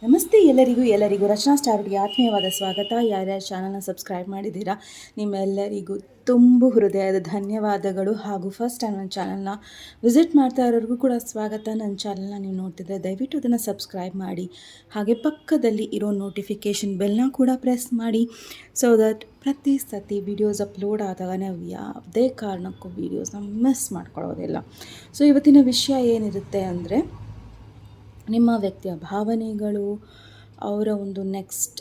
ನಮಸ್ತೆ ಎಲ್ಲರಿಗೂ ರಚನಾ ಸ್ಟಾರ್ಗೆ ಆತ್ಮೀಯವಾದ ಸ್ವಾಗತ. ಯಾರ್ಯಾರು ಚಾನಲ್ನ ಸಬ್ಸ್ಕ್ರೈಬ್ ಮಾಡಿದ್ದೀರಾ ನಿಮ್ಮೆಲ್ಲರಿಗೂ ತುಂಬ ಹೃದಯದ ಧನ್ಯವಾದಗಳು. ಹಾಗೂ ಫಸ್ಟ್ ಟೈಮ್ ನನ್ನ ಚಾನಲ್ನ ವಿಸಿಟ್ ಮಾಡ್ತಾ ಇರೋರಿಗೂ ಕೂಡ ಸ್ವಾಗತ. ನನ್ನ ಚಾನಲ್ನ ನೀವು ನೋಡ್ತಿದ್ದರೆ ದಯವಿಟ್ಟು ಅದನ್ನು ಸಬ್ಸ್ಕ್ರೈಬ್ ಮಾಡಿ, ಹಾಗೆ ಪಕ್ಕದಲ್ಲಿ ಇರೋ ನೋಟಿಫಿಕೇಷನ್ ಬೆಲ್ನ ಕೂಡ ಪ್ರೆಸ್ ಮಾಡಿ, ಸೊ ದಟ್ ಪ್ರತಿ ಸತಿ ವಿಡಿಯೋಸ್ ಅಪ್ಲೋಡ್ ಆದಾಗ ನಾವು ಯಾವುದೇ ಕಾರಣಕ್ಕೂ ವೀಡಿಯೋಸ್ನ ಮಿಸ್ ಮಾಡ್ಕೊಳ್ಳೋದಿಲ್ಲ. ಸೊ ಇವತ್ತಿನ ವಿಷಯ ಏನಿರುತ್ತೆ ಅಂದರೆ, ನಿಮ್ಮ ವ್ಯಕ್ತಿಯ ಭಾವನೆಗಳು, ಅವರ ಒಂದು ನೆಕ್ಸ್ಟ್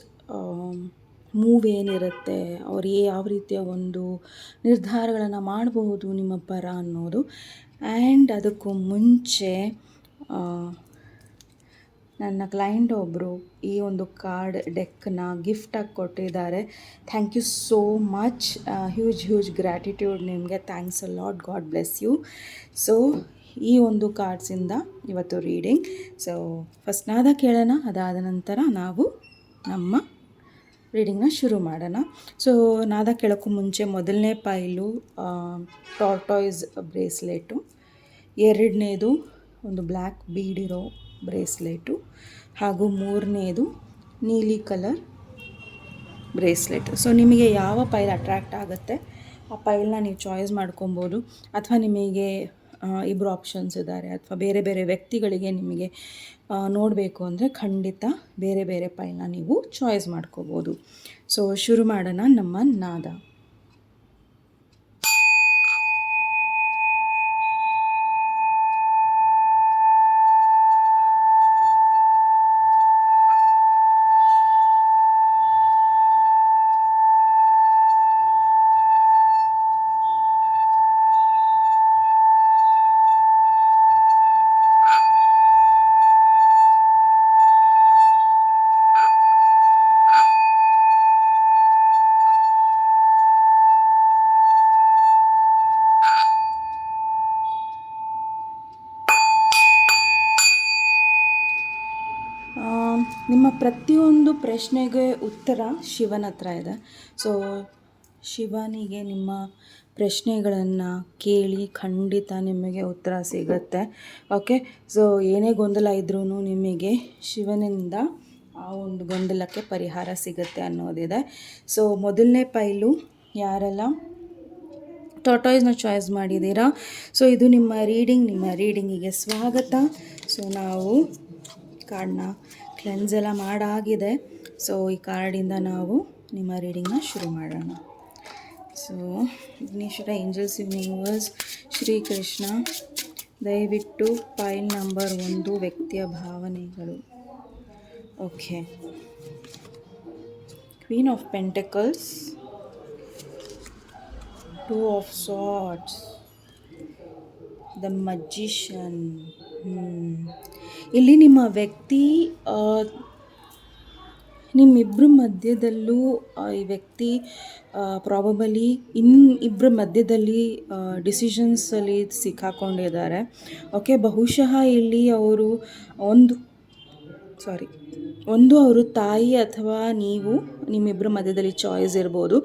ಮೂವ್ ಏನಿರುತ್ತೆ, ಅವರು ಯಾವ ರೀತಿಯ ಒಂದು ನಿರ್ಧಾರಗಳನ್ನು ಮಾಡಬಹುದು ನಿಮ್ಮ ಪರ ಅನ್ನೋದು. ಆ್ಯಂಡ್ ಅದಕ್ಕೂ ಮುಂಚೆ ನನ್ನ ಕ್ಲೈಂಟ್ ಒಬ್ಬರು ಈ ಒಂದು ಕಾರ್ಡ್ ಡೆಕ್ನ ಗಿಫ್ಟಾಗಿ ಕೊಟ್ಟಿದ್ದಾರೆ. Thank you so much. Huge gratitude ನಿಮಗೆ. Thanks a lot. God bless you. So ಈ ಒಂದು ಕಾರ್ಡ್ಸಿಂದ ಇವತ್ತು ರೀಡಿಂಗ್. ಸೊ ಫಸ್ಟ್ ನಾದ ಕೇಳೋಣ, ಅದಾದ ನಂತರ ನಾವು ನಮ್ಮ ರೀಡಿಂಗ್ನ ಶುರು ಮಾಡೋಣ. ಸೊ ನಾದ ಕೇಳೋಕ್ಕೂ ಮುಂಚೆ ಮೊದಲನೇ ಪೈಲು ಟಾರ್ಟಾಯ್ಸ್ ಬ್ರೇಸ್ಲೆಟು, ಎರಡನೇದು ಒಂದು ಬ್ಲ್ಯಾಕ್ ಬೀಡಿರೋ ಬ್ರೇಸ್ಲೆಟು, ಹಾಗೂ ಮೂರನೇದು ನೀಲಿ ಕಲರ್ ಬ್ರೇಸ್ಲೆಟು. ಸೊ ನಿಮಗೆ ಯಾವ ಪೈಲ್ ಅಟ್ರ್ಯಾಕ್ಟ್ ಆಗುತ್ತೆ ಆ ಪೈಲ್ನ ನೀವು ಚಾಯ್ಸ್ ಮಾಡ್ಕೊಬೋದು. ಅಥವಾ ನಿಮಗೆ ಇಬ್ಬರು ಆಪ್ಷನ್ಸ್ ಇದ್ದಾರೆ, ಅಥವಾ ಬೇರೆ ಬೇರೆ ವ್ಯಕ್ತಿಗಳಿಗೆ ನಿಮಗೆ ನೋಡಬೇಕು ಅಂದರೆ ಖಂಡಿತ ಬೇರೆ ಬೇರೆ ಪೈಲ್ನ ನೀವು ಚಾಯ್ಸ್ ಮಾಡ್ಕೋಬೋದು. ಸೊ ಶುರು ಮಾಡೋಣ ನಮ್ಮ ನಾದ. ನಿಮ್ಮ ಪ್ರತಿಯೊಂದು ಪ್ರಶ್ನೆಗೆ ಉತ್ತರ ಶಿವನ ಹತ್ರ ಇದೆ. ಸೊ ಶಿವನಿಗೆ ನಿಮ್ಮ ಪ್ರಶ್ನೆಗಳನ್ನು ಕೇಳಿ ಖಂಡಿತ ನಿಮಗೆ ಉತ್ತರ ಸಿಗುತ್ತೆ. ಓಕೆ, ಸೊ ಏನೇ ಗೊಂದಲ ಇದ್ರೂ ನಿಮಗೆ ಶಿವನಿಂದ ಆ ಒಂದು ಗೊಂದಲಕ್ಕೆ ಪರಿಹಾರ ಸಿಗುತ್ತೆ ಅನ್ನೋದಿದೆ. ಸೊ ಮೊದಲನೇ ಪೈಲು ಯಾರೆಲ್ಲ ಟಾರ್ಟಾಯ್ಸ್ನ ಚಾಯ್ಸ್ ಮಾಡಿದ್ದೀರಾ, ಸೊ ಇದು ನಿಮ್ಮ ರೀಡಿಂಗಿಗೆ ಸ್ವಾಗತ. ಸೊ ನಾವು ಕಾರ್ಡ್ನ ಕ್ಲೆನ್ಸ್ ಎಲ್ಲ ಮಾಡಾಗಿದೆ. ಸೊ ಈ ಕಾರ್ಡಿಂದ ನಾವು ನಿಮ್ಮ ರೀಡಿಂಗ್ನ ಶುರು ಮಾಡೋಣ. So Vighneshwara, angels, universe, Shrikrishna, ದಯವಿಟ್ಟು ಪೈಲ್ ನಂಬರ್ 1 ವ್ಯಕ್ತಿಯ ಭಾವನೆಗಳು. Okay, queen of pentacles, 2 of swords, the magician. ಇಲ್ಲಿ ನಿಮ್ಮ ವ್ಯಕ್ತಿ ನಿಮ್ಮಿಬ್ಬರ ಮಧ್ಯದಲ್ಲೂ ಈ ವ್ಯಕ್ತಿ ಪ್ರಾಬಬಲಿ ಇಬ್ಬರ ಮಧ್ಯದಲ್ಲಿ ಡಿಸಿಷನ್ಸಲ್ಲಿ ಸಿಕ್ಕಾಕೊಂಡಿದ್ದಾರೆ. ಓಕೆ, ಬಹುಶಃ ಇಲ್ಲಿ ಅವರು ಒಂದು ಅವರು ತಾಯಿ ಅಥವಾ ನೀವು, ನಿಮ್ಮಿಬ್ಬರ ಮಧ್ಯದಲ್ಲಿ ಚಾಯ್ಸ್ ಇರ್ಬೋದು.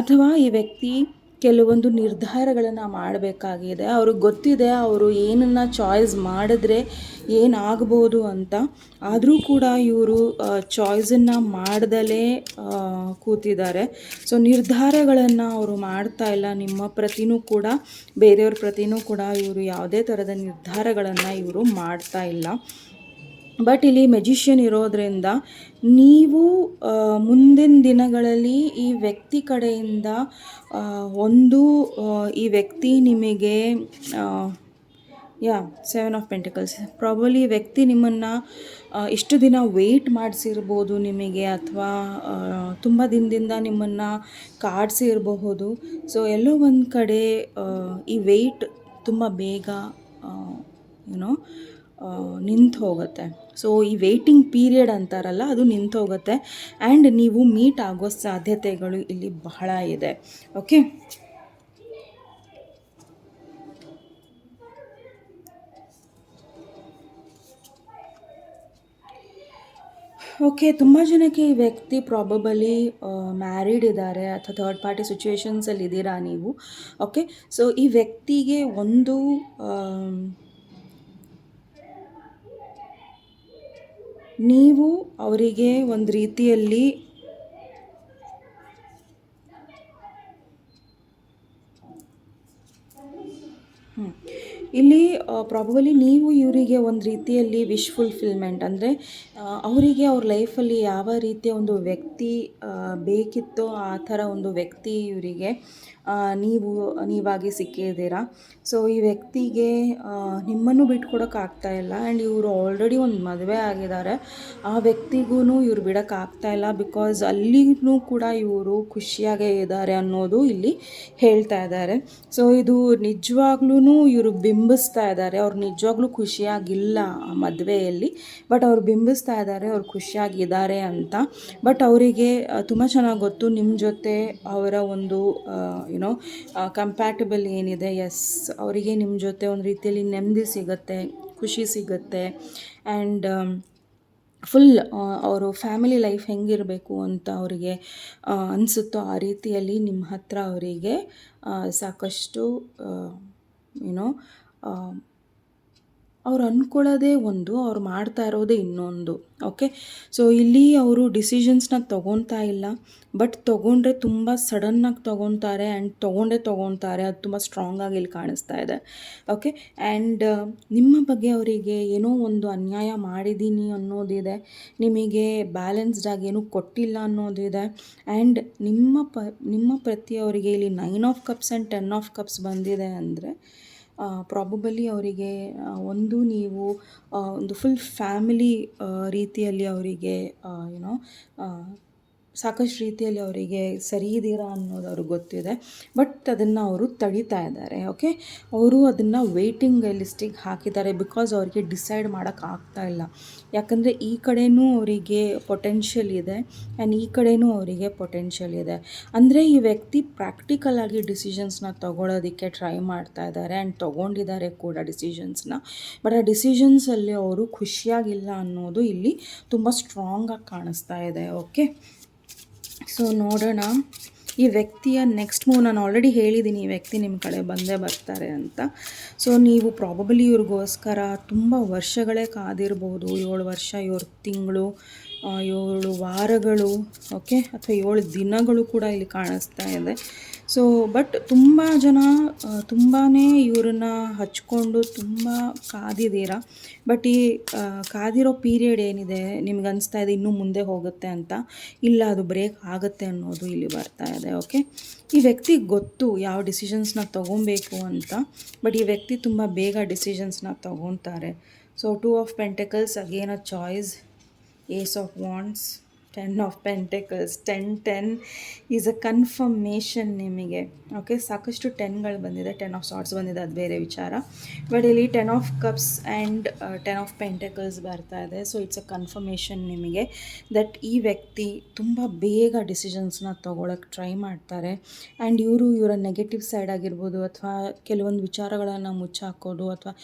ಅಥವಾ ಈ ವ್ಯಕ್ತಿ ಕೆಲವೊಂದು ನಿರ್ಧಾರಗಳನ್ನು ಮಾಡಬೇಕಾಗಿದೆ. ಅವ್ರಿಗೆ ಗೊತ್ತಿದೆ ಅವರು ಏನನ್ನು ಚಾಯ್ಸ್ ಮಾಡಿದ್ರೆ ಏನಾಗ್ಬೋದು ಅಂತ. ಆದರೂ ಕೂಡ ಇವರು ಚಾಯ್ಸನ್ನು ಮಾಡ್ದಲೇ ಕೂತಿದ್ದಾರೆ. ಸೊ ನಿರ್ಧಾರಗಳನ್ನು ಅವರು ಮಾಡ್ತಾ ಇಲ್ಲ. ನಿಮ್ಮ ಪ್ರತಿನೂ ಕೂಡ, ಬೇರೆಯವ್ರ ಪ್ರತಿನೂ ಕೂಡ ಇವರು ಯಾವುದೇ ಥರದ ನಿರ್ಧಾರಗಳನ್ನು ಇವರು ಮಾಡ್ತಾ ಇಲ್ಲ. ಬಟ್ ಇಲ್ಲಿ ಮೆಜಿಷಿಯನ್ ಇರೋದ್ರಿಂದ ನೀವು ಮುಂದಿನ ದಿನಗಳಲ್ಲಿ ಈ ವ್ಯಕ್ತಿ ಕಡೆಯಿಂದ ಈ ವ್ಯಕ್ತಿ ನಿಮಗೆ 7 ಆಫ್ ಪೆಂಟಿಕಲ್ಸ್, ಪ್ರಾಬಲಿ ವ್ಯಕ್ತಿ ನಿಮ್ಮನ್ನು ಇಷ್ಟು ದಿನ ವೆಯ್ಟ್ ಮಾಡಿಸಿರ್ಬೋದು ನಿಮಗೆ, ಅಥವಾ ತುಂಬ ದಿನದಿಂದ ನಿಮ್ಮನ್ನು ಕಾಡಿಸಿರಬಹುದು. ಸೊ ಎಲ್ಲೋ ಒಂದು ಕಡೆ ಈ ವೆಯ್ಟ್ ತುಂಬ ಬೇಗ ನಿಂತು ಹೋಗುತ್ತೆ. ಸೊ ಈ ವೇಟಿಂಗ್ ಪೀರಿಯಡ್ ಅಂತಾರಲ್ಲ, ಅದು ನಿಂತು ಹೋಗುತ್ತೆ. ಆ್ಯಂಡ್ ನೀವು ಮೀಟ್ ಆಗೋ ಸಾಧ್ಯತೆಗಳು ಇಲ್ಲಿ ಬಹಳ ಇದೆ. ಓಕೆ, ತುಂಬ ಜನಕ್ಕೆ ಈ ವ್ಯಕ್ತಿ ಪ್ರಾಬಬಲಿ ಮ್ಯಾರಿಡ್ ಇದ್ದಾರೆ, ಅಥವಾ ಥರ್ಡ್ ಪಾರ್ಟಿ ಸಿಚುವೇಶನ್ಸಲ್ಲಿ ಇದ್ದೀರಾ ನೀವು. ಓಕೆ, ಸೊ ಈ ವ್ಯಕ್ತಿಗೆ ನೀವು ಅವರಿಗೆ ಒಂದು ರೀತಿಯಲ್ಲಿ ಇಲ್ಲಿ ಪ್ರಾಬಬಲಿ ನೀವು ಇವರಿಗೆ ಒಂದು ರೀತಿಯಲ್ಲಿ ವಿಶ್ ಫುಲ್ಫಿಲ್ಮೆಂಟ್ ಅಂದರೆ ಅವರಿಗೆ ಅವ್ರ ಲೈಫಲ್ಲಿ ಯಾವ ರೀತಿಯ ಒಂದು ವ್ಯಕ್ತಿ ಬೇಕಿತ್ತೋ ಆ ಥರ ಒಂದು ವ್ಯಕ್ತಿ ಇವರಿಗೆ ನೀವಾಗಿ ಸಿಕ್ಕಿದ್ದೀರಾ. ಸೊ ಈ ವ್ಯಕ್ತಿಗೆ ನಿಮ್ಮನ್ನು ಬಿಟ್ಕೊಡೋಕ್ಕಾಗ್ತಾ ಇಲ್ಲ ಆ್ಯಂಡ್ ಇವರು ಆಲ್ರೆಡಿ ಒಂದು ಮದುವೆ ಆಗಿದ್ದಾರೆ. ಆ ವ್ಯಕ್ತಿಗೂ ಇವ್ರು ಬಿಡೋಕ್ಕಾಗ್ತಾ ಇಲ್ಲ ಬಿಕಾಸ್ ಅಲ್ಲಿನೂ ಕೂಡ ಇವರು ಖುಷಿಯಾಗೇ ಇದ್ದಾರೆ ಅನ್ನೋದು ಇಲ್ಲಿ ಹೇಳ್ತಾ ಇದ್ದಾರೆ. ಸೊ ಇದು ನಿಜವಾಗ್ಲೂ ಇವರು ಬಿಂಬಿಸ್ತಾ ಇದ್ದಾರೆ, ಅವ್ರು ನಿಜವಾಗ್ಲೂ ಖುಷಿಯಾಗಿಲ್ಲ ಆ ಮದುವೆಯಲ್ಲಿ, ಬಟ್ ಅವ್ರು ಬಿಂಬಿಸ್ತಾ ಇದ್ದಾರೆ ಅವ್ರು ಖುಷಿಯಾಗಿದ್ದಾರೆ ಅಂತ. ಬಟ್ ಅವರಿಗೆ ತುಂಬ ಚೆನ್ನಾಗಿ ಗೊತ್ತು ನಿಮ್ಮ ಜೊತೆ ಅವರ ಒಂದು ಯುನೋ ಕಂಪ್ಯಾಟಬಲ್ ಏನಿದೆ. ಎಸ್, ಅವರಿಗೆ ನಿಮ್ಮ ಜೊತೆ ಒಂದು ರೀತಿಯಲ್ಲಿ ನೆಮ್ಮದಿ ಸಿಗುತ್ತೆ, ಖುಷಿ ಸಿಗುತ್ತೆ ಆ್ಯಂಡ್ ಫುಲ್ ಅವರು ಫ್ಯಾಮಿಲಿ ಲೈಫ್ ಹೆಂಗಿರಬೇಕು ಅಂತ ಅವರಿಗೆ ಅನಿಸುತ್ತೋ ಆ ರೀತಿಯಲ್ಲಿ ನಿಮ್ಮ ಹತ್ರ ಅವರಿಗೆ ಸಾಕಷ್ಟು ಯುನೋ ಅವ್ರು ಅಂದ್ಕೊಳ್ಳೋದೇ ಒಂದು, ಅವ್ರು ಮಾಡ್ತಾ ಇರೋದೇ ಇನ್ನೊಂದು. ಓಕೆ, ಸೊ ಇಲ್ಲಿ ಅವರು ಡಿಸಿಷನ್ಸ್ನ ತೊಗೊತಾ ಇಲ್ಲ, ಬಟ್ ತೊಗೊಂಡ್ರೆ ತುಂಬ ಸಡನ್ನಾಗಿ ತೊಗೊತಾರೆ ಆ್ಯಂಡ್ ತೊಗೊತಾರೆ. ಅದು ತುಂಬ ಸ್ಟ್ರಾಂಗಾಗಿ ಇಲ್ಲಿ ಕಾಣಿಸ್ತಾ ಇದೆ. ಓಕೆ, ಆ್ಯಂಡ್ ನಿಮ್ಮ ಬಗ್ಗೆ ಅವರಿಗೆ ಏನೋ ಒಂದು ಅನ್ಯಾಯ ಮಾಡಿದ್ದೀನಿ ಅನ್ನೋದಿದೆ, ನಿಮಗೆ ಬ್ಯಾಲೆನ್ಸ್ಡಾಗಿ ಏನೂ ಕೊಟ್ಟಿಲ್ಲ ಅನ್ನೋದಿದೆ. ಆ್ಯಂಡ್ ನಿಮ್ಮ ಪ್ರತಿ ಅವರಿಗೆ ಇಲ್ಲಿ 9 of cups and 10 of cups ಬಂದಿದೆ ಅಂದರೆ ಪ್ರಾಬಬಲಿ ಅವರಿಗೆ ಒಂದು ನೀವು ಒಂದು ಫುಲ್ ಫ್ಯಾಮಿಲಿ ರೀತಿಯಲ್ಲಿ ಅವರಿಗೆ ಯುನೋ ಸಾಕಷ್ಟು ರೀತಿಯಲ್ಲಿ ಅವರಿಗೆ ಸರಿ ಇದ್ದೀರಾ ಅನ್ನೋದು ಅವ್ರಿಗೆ ಗೊತ್ತಿದೆ, ಬಟ್ ಅದನ್ನು ಅವರು ತಡೀತಾ ಇದ್ದಾರೆ. ಓಕೆ, ಅವರು ಅದನ್ನು ವೇಟಿಂಗ್ ಲಿಸ್ಟಿಗೆ ಹಾಕಿದ್ದಾರೆ ಬಿಕಾಸ್ ಅವರಿಗೆ ಡಿಸೈಡ್ ಮಾಡೋಕ್ಕಾಗ್ತಾ ಇಲ್ಲ. ಯಾಕಂದರೆ ಈ ಕಡೆಯೂ ಅವರಿಗೆ ಪೊಟೆನ್ಷಿಯಲ್ ಇದೆ ಆ್ಯಂಡ್ ಈ ಕಡೆಯೂ ಅವರಿಗೆ ಪೊಟೆನ್ಷಿಯಲ್ ಇದೆ. ಅಂದರೆ ಈ ವ್ಯಕ್ತಿ ಪ್ರಾಕ್ಟಿಕಲಾಗಿ ಡಿಸಿಷನ್ಸ್ನ ತೊಗೊಳೋದಕ್ಕೆ ಟ್ರೈ ಮಾಡ್ತಾ ಇದ್ದಾರೆ ಆ್ಯಂಡ್ ತೊಗೊಂಡಿದ್ದಾರೆ ಕೂಡ ಡಿಸಿಷನ್ಸ್ನ. ಬಟ್ ಆ ಡಿಸಿಷನ್ಸಲ್ಲಿ ಅವರು ಖುಷಿಯಾಗಿಲ್ಲ ಅನ್ನೋದು ಇಲ್ಲಿ ತುಂಬ ಸ್ಟ್ರಾಂಗಾಗಿ ಕಾಣಿಸ್ತಾ ಇದೆ. ಓಕೆ, ಸೊ ನೋಡೋಣ ಈ ವ್ಯಕ್ತಿಯ ನೆಕ್ಸ್ಟ್ ಮೂವ್. ನಾನು ಆಲ್ರೆಡಿ ಹೇಳಿದ್ದೀನಿ ಈ ವ್ಯಕ್ತಿ ನಿಮ್ಮ ಕಡೆ ಬಂದೇ ಬರ್ತಾರೆ ಅಂತ. ಸೊ ನೀವು ಪ್ರಾಬಬಲಿ ಇವ್ರಿಗೋಸ್ಕರ ತುಂಬ ವರ್ಷಗಳೇ ಕಾದಿರ್ಬೋದು. 7 ವರ್ಷ, 7 ತಿಂಗಳು, 7 ವಾರಗಳು, ಓಕೆ, ಅಥವಾ 7 ದಿನಗಳು ಕೂಡ ಇಲ್ಲಿ ಕಾಣಿಸ್ತಾ ಇದೆ. ಸೊ ಬಟ್ ತುಂಬ ಜನ ತುಂಬಾ ಇವ್ರನ್ನ ಹಚ್ಕೊಂಡು ತುಂಬ ಕಾದಿದ್ದೀರಾ. ಬಟ್ ಈ ಕಾದಿರೋ ಪೀರಿಯಡ್ ಏನಿದೆ ನಿಮ್ಗೆ ಅನಿಸ್ತಾ ಇದೆ ಇನ್ನೂ ಮುಂದೆ ಹೋಗುತ್ತೆ ಅಂತ, ಇಲ್ಲ ಅದು ಬ್ರೇಕ್ ಆಗುತ್ತೆ ಅನ್ನೋದು ಇಲ್ಲಿ ಬರ್ತಾ ಇದೆ. ಓಕೆ, ಈ ವ್ಯಕ್ತಿಗೆ ಗೊತ್ತು ಯಾವ ಡಿಸಿಷನ್ಸ್ನ ತೊಗೊಬೇಕು ಅಂತ, ಬಟ್ ಈ ವ್ಯಕ್ತಿ ತುಂಬ ಬೇಗ ಡಿಸಿಷನ್ಸ್ನ ತೊಗೊತಾರೆ. So 2 of pentacles, again a choice, ace of wands, 10 of pentacles, 10 is a confirmation ನಿಮಗೆ. ಓಕೆ, ಸಾಕಷ್ಟು 10ಗಳು ಬಂದಿದೆ, 10 ಆಫ್ ಸಾರ್ಟ್ಸ್ ಬಂದಿದೆ, ಅದು ಬೇರೆ ವಿಚಾರ. ಬಟ್ ಇಲ್ಲಿ 10 of cups and 10 of pentacles ಬರ್ತಾ ಇದೆ. ಸೊ ಇಟ್ಸ್ ಅ ಕನ್ಫರ್ಮೇಷನ್ ನಿಮಗೆ ದಟ್ ಈ ವ್ಯಕ್ತಿ ತುಂಬ ಬೇಗ ಡಿಸಿಷನ್ಸ್ನ ತೊಗೊಳಕ್ಕೆ ಟ್ರೈ ಮಾಡ್ತಾರೆ. ಆ್ಯಂಡ್ ಇವರ ನೆಗೆಟಿವ್ ಸೈಡ್ ಆಗಿರ್ಬೋದು, ಅಥವಾ ಕೆಲವೊಂದು ವಿಚಾರಗಳನ್ನು ಮುಚ್ಚಾಕೋದು, ಅಥವಾ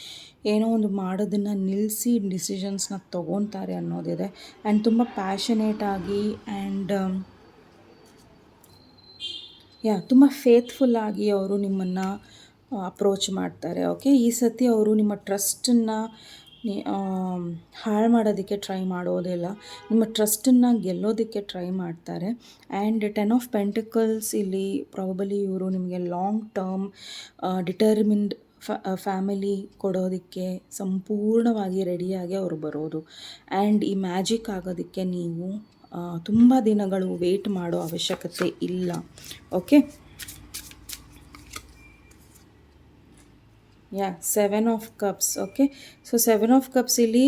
ಏನೋ ಒಂದು ಮಾಡೋದನ್ನು ನಿಲ್ಲಿಸಿ ಡಿಸಿಷನ್ಸ್ನ ತೊಗೊತಾರೆ ಅನ್ನೋದಿದೆ. ಆ್ಯಂಡ್ ತುಂಬ ಪ್ಯಾಷನೇಟಾಗಿ ಆ್ಯಂಡ್ ತುಂಬ ಫೇತ್ಫುಲ್ಲಾಗಿ ಅವರು ನಿಮ್ಮನ್ನು ಅಪ್ರೋಚ್ ಮಾಡ್ತಾರೆ. ಓಕೆ, ಈ ಸತಿ ಅವರು ನಿಮ್ಮ ಟ್ರಸ್ಟನ್ನು ಹಾಳು ಮಾಡೋದಕ್ಕೆ ಟ್ರೈ ಮಾಡೋದಿಲ್ಲ, ನಿಮ್ಮ ಟ್ರಸ್ಟನ್ನು ಗೆಲ್ಲೋದಕ್ಕೆ ಟ್ರೈ ಮಾಡ್ತಾರೆ. ಆ್ಯಂಡ್ 10 ಆಫ್ ಪೆಂಟಿಕಲ್ಸ್ ಇಲ್ಲಿ ಪ್ರಾಬಬಲಿ ಇವರು ನಿಮಗೆ ಲಾಂಗ್ ಟರ್ಮ್ ಡಿಟರ್ಮಿನ್ಡ್ ಫ್ಯಾಮಿಲಿ ಕೊಡೋದಕ್ಕೆ ಸಂಪೂರ್ಣವಾಗಿ ರೆಡಿಯಾಗಿ ಅವರು ಬರೋದು. ಆ್ಯಂಡ್ ಈ ಮ್ಯಾಜಿಕ್ ಆಗೋದಕ್ಕೆ ನೀವು ತುಂಬ ದಿನಗಳು ವೆಯ್ಟ್ ಮಾಡೋ ಅವಶ್ಯಕತೆ ಇಲ್ಲ. Okay, 7 of cups. Okay, so 7 of cups ಇಲ್ಲಿ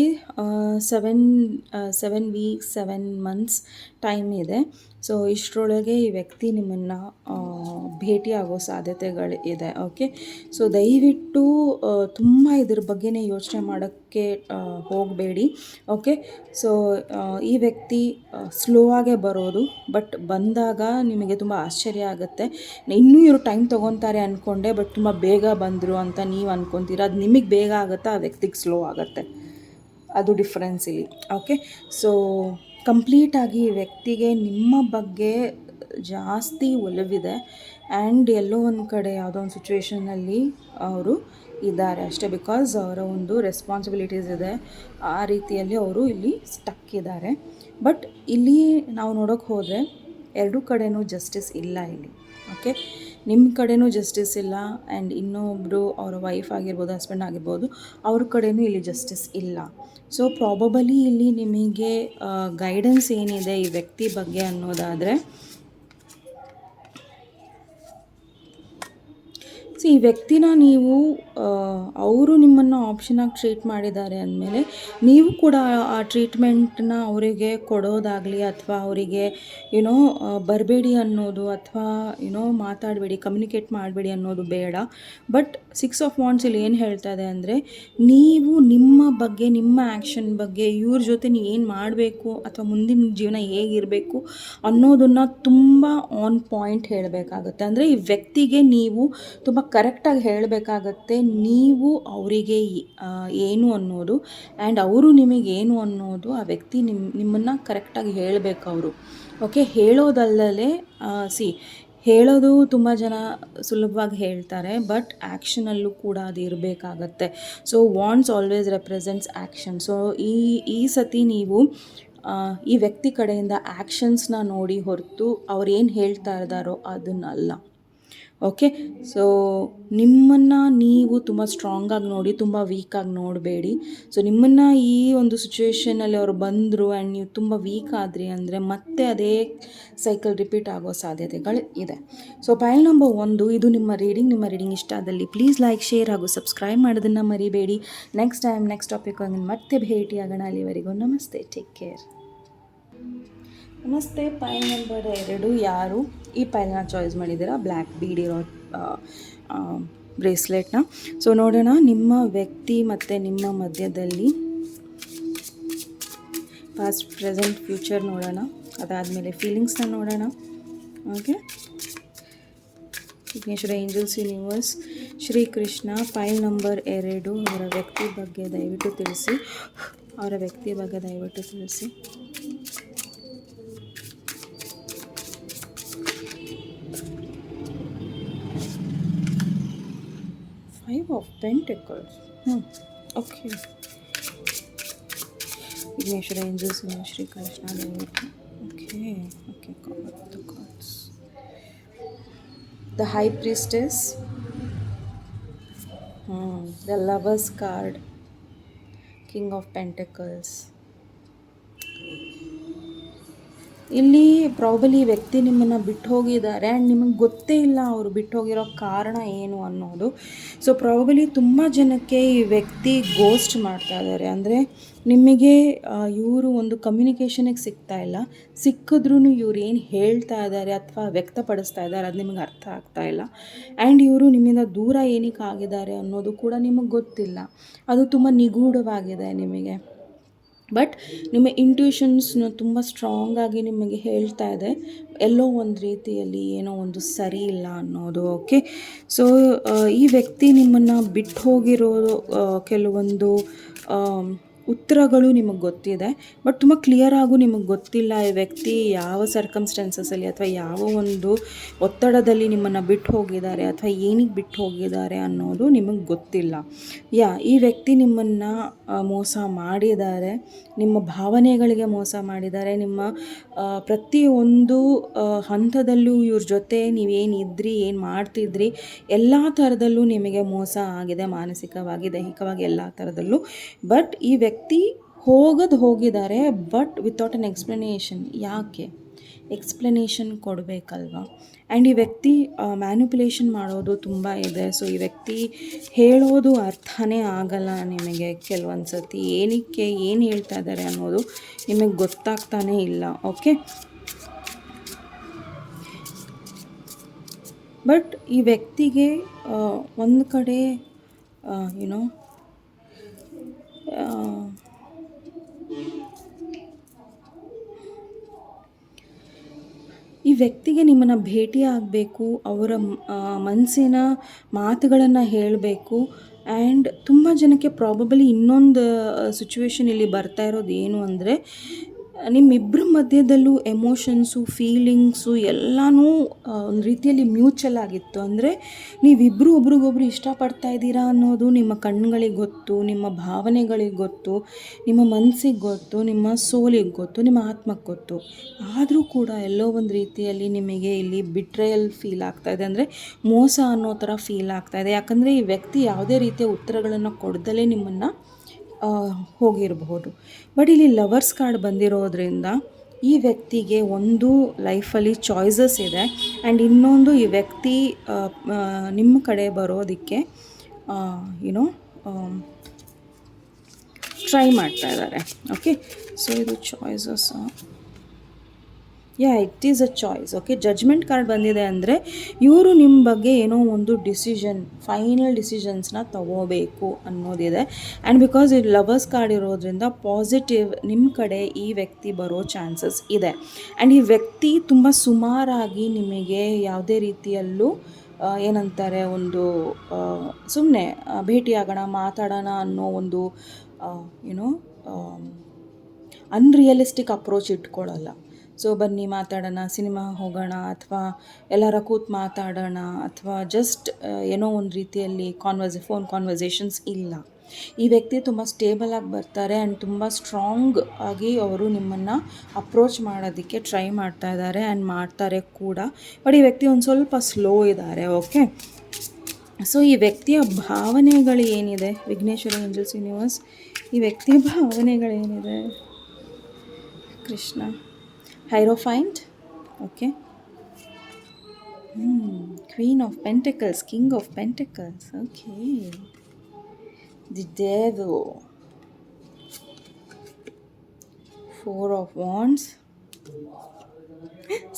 7 ವೀಕ್ಸ್ 7 ಮಂತ್ಸ್ ಟೈಮ್ ಇದೆ. ಸೊ ಇಷ್ಟರೊಳಗೆ ಈ ವ್ಯಕ್ತಿ ನಿಮ್ಮನ್ನು ಭೇಟಿಯಾಗೋ ಸಾಧ್ಯತೆಗಳಿದೆ. ಓಕೆ, ಸೊ ದಯವಿಟ್ಟು ತುಂಬ ಇದ್ರ ಬಗ್ಗೆನೇ ಯೋಚನೆ ಮಾಡೋಕ್ಕೆ ಹೋಗಬೇಡಿ. ಓಕೆ, ಸೊ ಈ ವ್ಯಕ್ತಿ ಸ್ಲೋ ಆಗೇ ಬರೋದು, ಬಟ್ ಬಂದಾಗ ನಿಮಗೆ ತುಂಬ ಆಶ್ಚರ್ಯ ಆಗುತ್ತೆ. ಇನ್ನೂ ಇವರು ಟೈಮ್ ತೊಗೊತಾರೆ ಅಂದ್ಕೊಂಡೆ, ಬಟ್ ತುಂಬ ಬೇಗ ಬಂದರು ಅಂತ ನೀವು ಅಂದ್ಕೊತೀರ. ಅದು ನಿಮಗೆ ಬೇಗ ಆಗುತ್ತೆ, ಆ ವ್ಯಕ್ತಿಗೆ ಸ್ಲೋ ಆಗುತ್ತೆ, ಅದು ಡಿಫ್ರೆನ್ಸ್ ಇಲ್ಲಿ. ಓಕೆ, ಸೊ ಕಂಪ್ಲೀಟಾಗಿ ಈ ವ್ಯಕ್ತಿಗೆ ನಿಮ್ಮ ಬಗ್ಗೆ ಜಾಸ್ತಿ ಒಲವಿದೆ. ಆ್ಯಂಡ್ ಎಲ್ಲೋ ಒಂದು ಕಡೆ ಯಾವುದೋ ಒಂದು ಸಿಚುವೇಷನಲ್ಲಿ ಅವರು ಇದ್ದಾರೆ ಅಷ್ಟೇ. ಬಿಕಾಸ್ ಅವರ ಒಂದು ರೆಸ್ಪಾನ್ಸಿಬಿಲಿಟೀಸ್ ಇದೆ, ಆ ರೀತಿಯಲ್ಲಿ ಅವರು ಇಲ್ಲಿ ಸ್ಟಕ್ ಇದ್ದಾರೆ. ಬಟ್ ಇಲ್ಲಿ ನಾವು ನೋಡೋಕ್ಕೆ ಹೋದರೆ ಎರಡೂ ಕಡೆನೂ ಜಸ್ಟಿಸ್ ಇಲ್ಲ ಇಲ್ಲಿ. ಓಕೆ, ನಿಮ್ಮ ಕಡೆನೂ ಜಸ್ಟಿಸ್ ಇಲ್ಲ, ಆ್ಯಂಡ್ ಇನ್ನೊಬ್ಬರು ಅವರ ವೈಫ್ ಆಗಿರ್ಬೋದು, ಹಸ್ಬೆಂಡ್ ಆಗಿರ್ಬೋದು, ಅವ್ರ ಕಡೆನೂ ಇಲ್ಲಿ ಜಸ್ಟಿಸ್ ಇಲ್ಲ. ಸೊ ಪ್ರಾಬಬಲಿ ಇಲ್ಲಿ ನಿಮಗೆ ಗೈಡೆನ್ಸ್ ಏನಿದೆ ಈ ವ್ಯಕ್ತಿ ಬಗ್ಗೆ ಅನ್ನೋದಾದರೆ, ಈ ವ್ಯಕ್ತಿನ ನೀವು ಅವರು ನಿಮ್ಮನ್ನು ಆಪ್ಷನಾಗಿ ಟ್ರೀಟ್ ಮಾಡಿದ್ದಾರೆ ಅಂದಮೇಲೆ ನೀವು ಕೂಡ ಆ ಟ್ರೀಟ್ಮೆಂಟನ್ನ ಅವರಿಗೆ ಕೊಡೋದಾಗಲಿ ಅಥವಾ ಅವರಿಗೆ ಏನೋ ಬರಬೇಡಿ ಅನ್ನೋದು ಅಥವಾ ಏನೋ ಮಾತಾಡಬೇಡಿ, ಕಮ್ಯುನಿಕೇಟ್ ಮಾಡಬೇಡಿ ಅನ್ನೋದು ಬೇಡ. ಬಟ್ 6 ಆಫ್ ವಾಂಡ್ಸ್ ಇಲ್ಲಿ ಏನು ಹೇಳ್ತಾ ಇದೆ ಅಂದರೆ, ನೀವು ನಿಮ್ಮ ಬಗ್ಗೆ, ನಿಮ್ಮ ಆ್ಯಕ್ಷನ್ ಬಗ್ಗೆ, ಇವ್ರ ಜೊತೆ ನೀವು ಏನು ಮಾಡಬೇಕು ಅಥವಾ ಮುಂದಿನ ಜೀವನ ಹೇಗಿರಬೇಕು ಅನ್ನೋದನ್ನು ತುಂಬ ಆನ್ ಪಾಯಿಂಟ್ ಹೇಳಬೇಕಾಗುತ್ತೆ. ಅಂದರೆ ಈ ವ್ಯಕ್ತಿಗೆ ನೀವು ತುಂಬ ಕರೆಕ್ಟಾಗಿ ಹೇಳಬೇಕಾಗತ್ತೆ, ನೀವು ಅವರಿಗೆ ಏನು ಅನ್ನೋದು ಆ್ಯಂಡ್ ಅವರು ನಿಮಗೇನು ಅನ್ನೋದು ಆ ವ್ಯಕ್ತಿ ನಿಮ್ಮನ್ನು ಕರೆಕ್ಟಾಗಿ ಹೇಳಬೇಕು ಅವರು. ಓಕೆ, ಹೇಳೋದಲ್ಲದೆ ಹೇಳೋದು ತುಂಬ ಜನ ಸುಲಭವಾಗಿ ಹೇಳ್ತಾರೆ, ಬಟ್ ಆ್ಯಕ್ಷನಲ್ಲೂ ಕೂಡ ಅದು ಇರಬೇಕಾಗತ್ತೆ. So wands always represents action. So ಈ ಸತಿ ನೀವು ಈ ವ್ಯಕ್ತಿ ಕಡೆಯಿಂದ ಆ್ಯಕ್ಷನ್ಸ್ನ ನೋಡಿ ಹೊರತು ಅವ್ರೇನು ಹೇಳ್ತಾ ಇದ್ದಾರೋ ಅದನ್ನಲ್ಲ. ಓಕೆ, ಸೊ ನಿಮ್ಮನ್ನು ನೀವು ತುಂಬ ಸ್ಟ್ರಾಂಗಾಗಿ ನೋಡಿ, ತುಂಬ ವೀಕಾಗಿ ನೋಡಬೇಡಿ. ಸೊ ನಿಮ್ಮನ್ನು ಈ ಒಂದು ಸಿಚುವೇಷನಲ್ಲಿ ಅವರು ಬಂದರು ಆ್ಯಂಡ್ ನೀವು ತುಂಬ ವೀಕ್ ಆದ್ರಿ ಅಂದರೆ ಮತ್ತೆ ಅದೇ ಸೈಕಲ್ ರಿಪೀಟ್ ಆಗೋ ಸಾಧ್ಯತೆಗಳು ಇದೆ. ಸೊ ಪೈಲ್ ನಂಬರ್ 1 ಇದು ನಿಮ್ಮ ರೀಡಿಂಗ್ ಇಷ್ಟ ಆದಲ್ಲಿ ಪ್ಲೀಸ್ ಲೈಕ್, ಶೇರ್ ಹಾಗೂ ಸಬ್ಸ್ಕ್ರೈಬ್ ಮಾಡೋದನ್ನು ಮರಿಬೇಡಿ. ನೆಕ್ಸ್ಟ್ ಟೈಮ್ ನೆಕ್ಸ್ಟ್ ಟಾಪಿಕ್ ಮತ್ತೆ ಭೇಟಿಯಾಗೋಣ. ಅಲ್ಲಿವರೆಗೂ ನಮಸ್ತೆ, ಟೇಕ್ ಕೇರ್. ನಮಸ್ತೆ. ಪೈಲ್ ನಂಬರ್ 2 ಯಾರು ಈ ಪೈಲ್ನ ಚಾಯ್ಸ್ ಮಾಡಿದ್ದೀರಾ, ಬ್ಲ್ಯಾಕ್ ಬೀಡ್ ಇರೋ ಬ್ರೇಸ್ಲೆಟ್ನ. ಸೊ ನೋಡೋಣ ನಿಮ್ಮ ವ್ಯಕ್ತಿ ಮತ್ತು ನಿಮ್ಮ ಮಧ್ಯದಲ್ಲಿ ಪಾಸ್ಟ್, ಪ್ರೆಸೆಂಟ್, ಫ್ಯೂಚರ್ ನೋಡೋಣ. ಅದಾದಮೇಲೆ ಫೀಲಿಂಗ್ಸ್ನ ನೋಡೋಣ. Okay, Vighneshwara, angels, universe, Shri Krishna. Pile number 2 ಅವರ ವ್ಯಕ್ತಿ ಬಗ್ಗೆ ದಯವಿಟ್ಟು ತಿಳಿಸಿ. Five of Pentacles. Okay. Vigneshwara, angels, Shri Krishna, Devata. Okay. The cards. The High Priestess. The Lover's card. King of Pentacles. ಇಲ್ಲಿ ಪ್ರಾಬಲಿ ವ್ಯಕ್ತಿ ನಿಮ್ಮನ್ನು ಬಿಟ್ಟು ಹೋಗಿದ್ದಾರೆ ಆ್ಯಂಡ್ ನಿಮಗೆ ಗೊತ್ತೇ ಇಲ್ಲ ಅವರು ಬಿಟ್ಟು ಹೋಗಿರೋ ಕಾರಣ ಏನು ಅನ್ನೋದು. ಸೊ ಪ್ರಾಬಲಿ ತುಂಬ ಜನಕ್ಕೆ ಈ ವ್ಯಕ್ತಿ ಗೋಸ್ಟ್ ಮಾಡ್ತಾ ಇದ್ದಾರೆ. ಅಂದರೆ ನಿಮಗೆ ಇವರು ಒಂದು ಕಮ್ಯುನಿಕೇಷನಿಗೆ ಸಿಗ್ತಾ ಇಲ್ಲ, ಸಿಕ್ಕಿದ್ರೂ ಇವ್ರು ಏನು ಹೇಳ್ತಾ ಇದ್ದಾರೆ ಅಥವಾ ವ್ಯಕ್ತಪಡಿಸ್ತಾ ಇದ್ದಾರೆ ಅದು ನಿಮಗೆ ಅರ್ಥ ಆಗ್ತಾ ಇಲ್ಲ. ಆ್ಯಂಡ್ ಇವರು ನಿಮ್ಮಿಂದ ದೂರ ಏನಕ್ಕೆ ಆಗಿದ್ದಾರೆ ಅನ್ನೋದು ಕೂಡ ನಿಮಗೆ ಗೊತ್ತಿಲ್ಲ, ಅದು ತುಂಬ ನಿಗೂಢವಾಗಿದೆ ನಿಮಗೆ. ಬಟ್ ನಿಮ್ಮ ಇಂಟ್ಯೂಷನ್ಸ್ನ ತುಂಬ ಸ್ಟ್ರಾಂಗಾಗಿ ನಿಮಗೆ ಹೇಳ್ತಾ ಇದೆ ಎಲ್ಲೋ ಒಂದು ರೀತಿಯಲ್ಲಿ ಏನೋ ಒಂದು ಸರಿ ಇಲ್ಲ ಅನ್ನೋದು. ಓಕೆ, ಸೊ ಈ ವ್ಯಕ್ತಿ ನಿಮ್ಮನ್ನು ಬಿಟ್ಟು ಹೋಗಿರೋದು ಕೆಲವೊಂದು ಉತ್ತರಗಳು ನಿಮಗೆ ಗೊತ್ತಿದೆ, ಬಟ್ ತುಂಬ ಕ್ಲಿಯರಾಗೂ ನಿಮಗೆ ಗೊತ್ತಿಲ್ಲ ಈ ವ್ಯಕ್ತಿ ಯಾವ ಸರ್ಕಮ್ಸ್ಟೆನ್ಸಸಲ್ಲಿ ಅಥವಾ ಯಾವ ಒಂದು ಒತ್ತಡದಲ್ಲಿ ನಿಮ್ಮನ್ನು ಬಿಟ್ಟು ಹೋಗಿದ್ದಾರೆ ಅಥವಾ ಏನಕ್ಕೆ ಬಿಟ್ಟು ಹೋಗಿದ್ದಾರೆ ಅನ್ನೋದು ನಿಮಗೆ ಗೊತ್ತಿಲ್ಲ. ಈ ವ್ಯಕ್ತಿ ನಿಮ್ಮನ್ನು ಮೋಸ ಮಾಡಿದ್ದಾರೆ, ನಿಮ್ಮ ಭಾವನೆಗಳಿಗೆ ಮೋಸ ಮಾಡಿದ್ದಾರೆ. ನಿಮ್ಮ ಪ್ರತಿಯೊಂದು ಹಂತದಲ್ಲೂ ಇವ್ರ ಜೊತೆ ನೀವೇನಿದ್ರಿ, ಏನು ಮಾಡ್ತಿದ್ರಿ, ಎಲ್ಲ ಥರದಲ್ಲೂ ನಿಮಗೆ ಮೋಸ ಆಗಿದೆ, ಮಾನಸಿಕವಾಗಿ, ದೈಹಿಕವಾಗಿ, ಎಲ್ಲ ಥರದಲ್ಲೂ. ಬಟ್ ಈ ವ್ಯಕ್ತಿ ಹೋಗಿದ್ದಾರೆ, ಬಟ್ ವಿತೌಟ್ ಅನ್ ಎಕ್ಸ್ಪ್ಲನೇಷನ್. ಯಾಕೆ ಎಕ್ಸ್ಪ್ಲನೇಷನ್ ಕೊಡಬೇಕಲ್ವ? ಆ್ಯಂಡ್ ಈ ವ್ಯಕ್ತಿ ಮ್ಯಾನಿಪ್ಯುಲೇಷನ್ ಮಾಡೋದು ತುಂಬ ಇದೆ. ಸೊ ಈ ವ್ಯಕ್ತಿ ಹೇಳೋದು ಅರ್ಥನೇ ಆಗಲ್ಲ ನಿಮಗೆ ಕೆಲವೊಂದು ಸತಿ, ಏನಕ್ಕೆ ಏನು ಹೇಳ್ತಾ ಇದ್ದಾರೆ ಅನ್ನೋದು ನಿಮಗೆ ಗೊತ್ತಾಗ್ತಾನೇ ಇಲ್ಲ. ಓಕೆ, ಬಟ್ ಈ ವ್ಯಕ್ತಿಗೆ ಒಂದು ಕಡೆ ಏನೋ ಈ ವ್ಯಕ್ತಿಗೆ ನಿಮ್ಮನ್ನು ಭೇಟಿ ಆಗಬೇಕು, ಅವರ ಮನಸ್ಸಿನ ಮಾತುಗಳನ್ನು ಹೇಳಬೇಕು. ಆ್ಯಂಡ್ ತುಂಬ ಜನಕ್ಕೆ ಪ್ರಾಬಬಲಿ ಇನ್ನೊಂದು ಸಿಚುವೇಶನ್ ಇಲ್ಲಿ ಬರ್ತಾ ಇರೋದು ಏನು ಅಂದರೆ, ನಿಮ್ಮಿಬ್ಬರ ಮಧ್ಯದಲ್ಲೂ ಎಮೋಷನ್ಸು ಫೀಲಿಂಗ್ಸು ಎಲ್ಲನೂ ಒಂದು ರೀತಿಯಲ್ಲಿ ಮ್ಯೂಚುವಲ್ ಆಗಿತ್ತು. ಅಂದರೆ ನೀವಿಬ್ಬರು ಒಬ್ರಿಗೊಬ್ರು ಇಷ್ಟಪಡ್ತಾ ಇದ್ದೀರಾ ಅನ್ನೋದು ನಿಮ್ಮ ಕಣ್ಗಳಿಗೆ ಗೊತ್ತು, ನಿಮ್ಮ ಭಾವನೆಗಳಿಗೆ ಗೊತ್ತು, ನಿಮ್ಮ ಮನಸ್ಸಿಗೆ ಗೊತ್ತು, ನಿಮ್ಮ ಸೋಲಿಗೆ ಗೊತ್ತು, ನಿಮ್ಮ ಆತ್ಮಕ್ಕೆ ಗೊತ್ತು. ಆದರೂ ಕೂಡ ಎಲ್ಲೋ ಒಂದು ರೀತಿಯಲ್ಲಿ ನಿಮಗೆ ಇಲ್ಲಿ ಬಿಟ್ರೇಯಲ್ ಫೀಲ್ ಆಗ್ತಾಯಿದೆ, ಅಂದರೆ ಮೋಸ ಅನ್ನೋ ಥರ ಫೀಲ್ ಆಗ್ತಾಯಿದೆ. ಯಾಕಂದರೆ ಈ ವ್ಯಕ್ತಿ ಯಾವುದೇ ರೀತಿಯ ಉತ್ತರಗಳನ್ನು ಕೊಡ್ದಲೇ ನಿಮ್ಮನ್ನು ಹೋಗಿರಬಹುದು. ಬಟ್ ಇಲ್ಲಿ ಲವರ್ಸ್ ಕಾರ್ಡ್ ಬಂದಿರೋದ್ರಿಂದ ಈ ವ್ಯಕ್ತಿಗೆ ಒಂದು ಲೈಫಲ್ಲಿ ಚಾಯ್ಸಸ್ ಇದೆ, ಆ್ಯಂಡ್ ಇನ್ನೊಂದು ಈ ವ್ಯಕ್ತಿ ನಿಮ್ಮ ಕಡೆ ಬರೋದಕ್ಕೆ ಏನೋ ಟ್ರೈ ಮಾಡ್ತಾ ಇದ್ದಾರೆ. ಓಕೆ, ಸೊ ಇದು choices, it is a choice. Okay, judgement card ಬಂದಿದೆ ಅಂದರೆ ಇವರು ನಿಮ್ಮ ಬಗ್ಗೆ ಏನೋ ಒಂದು ಫೈನಲ್ ಡಿಸಿಷನ್ಸ್ನ ತಗೋಬೇಕು ಅನ್ನೋದಿದೆ. ಆ್ಯಂಡ್ ಬಿಕಾಸ್ ಇದು ಲವರ್ಸ್ ಕಾರ್ಡ್ ಇರೋದ್ರಿಂದ ಪಾಸಿಟಿವ್ ನಿಮ್ಮ ಕಡೆ ಈ ವ್ಯಕ್ತಿ ಬರೋ ಚಾನ್ಸಸ್ ಇದೆ. ಆ್ಯಂಡ್ ಈ ವ್ಯಕ್ತಿ ತುಂಬ ಸುಮಾರಾಗಿ ನಿಮಗೆ ಯಾವುದೇ ರೀತಿಯಲ್ಲೂ ಏನಂತಾರೆ, ಒಂದು ಸುಮ್ಮನೆ ಭೇಟಿಯಾಗೋಣ ಮಾತಾಡೋಣ ಅನ್ನೋ ಒಂದು ಏನೋ ಅನ್ರಿಯಲಿಸ್ಟಿಕ್ ಅಪ್ರೋಚ್ ಇಟ್ಕೊಳ್ಳಲ್ಲ. ಸೊ ಬನ್ನಿ ಮಾತಾಡೋಣ, ಸಿನಿಮಾ ಹೋಗೋಣ, ಅಥವಾ ಎಲ್ಲರ ಕೂತು ಮಾತಾಡೋಣ, ಅಥವಾ ಜಸ್ಟ್ ಏನೋ ಒಂದು ರೀತಿಯಲ್ಲಿ ಫೋನ್ ಕಾನ್ವರ್ಸೇಷನ್ಸ್ ಇಲ್ಲ. ಈ ವ್ಯಕ್ತಿ ತುಂಬ ಸ್ಟೇಬಲ್ ಆಗಿ ಬರ್ತಾರೆ ಆ್ಯಂಡ್ ತುಂಬ ಸ್ಟ್ರಾಂಗ್ ಆಗಿ ಅವರು ನಿಮ್ಮನ್ನು ಅಪ್ರೋಚ್ ಮಾಡೋದಕ್ಕೆ ಟ್ರೈ ಮಾಡ್ತಾ ಇದ್ದಾರೆ ಆ್ಯಂಡ್ ಮಾಡ್ತಾರೆ ಕೂಡ. ಬಟ್ ಈ ವ್ಯಕ್ತಿ ಒಂದು ಸ್ವಲ್ಪ ಸ್ಲೋ ಇದ್ದಾರೆ. ಓಕೆ, ಸೊ ಈ ವ್ಯಕ್ತಿಯ ಭಾವನೆಗಳು ಏನಿದೆ, ವಿಘ್ನೇಶ್ವರ ಏಂಜಲ್ಸ್ ಯೂನಿವರ್ಸ್, ಈ ವ್ಯಕ್ತಿಯ ಭಾವನೆಗಳೇನಿದೆ, Krishna hierophant. Okay, queen of pentacles, king of pentacles. Okay, the devil, four of wands,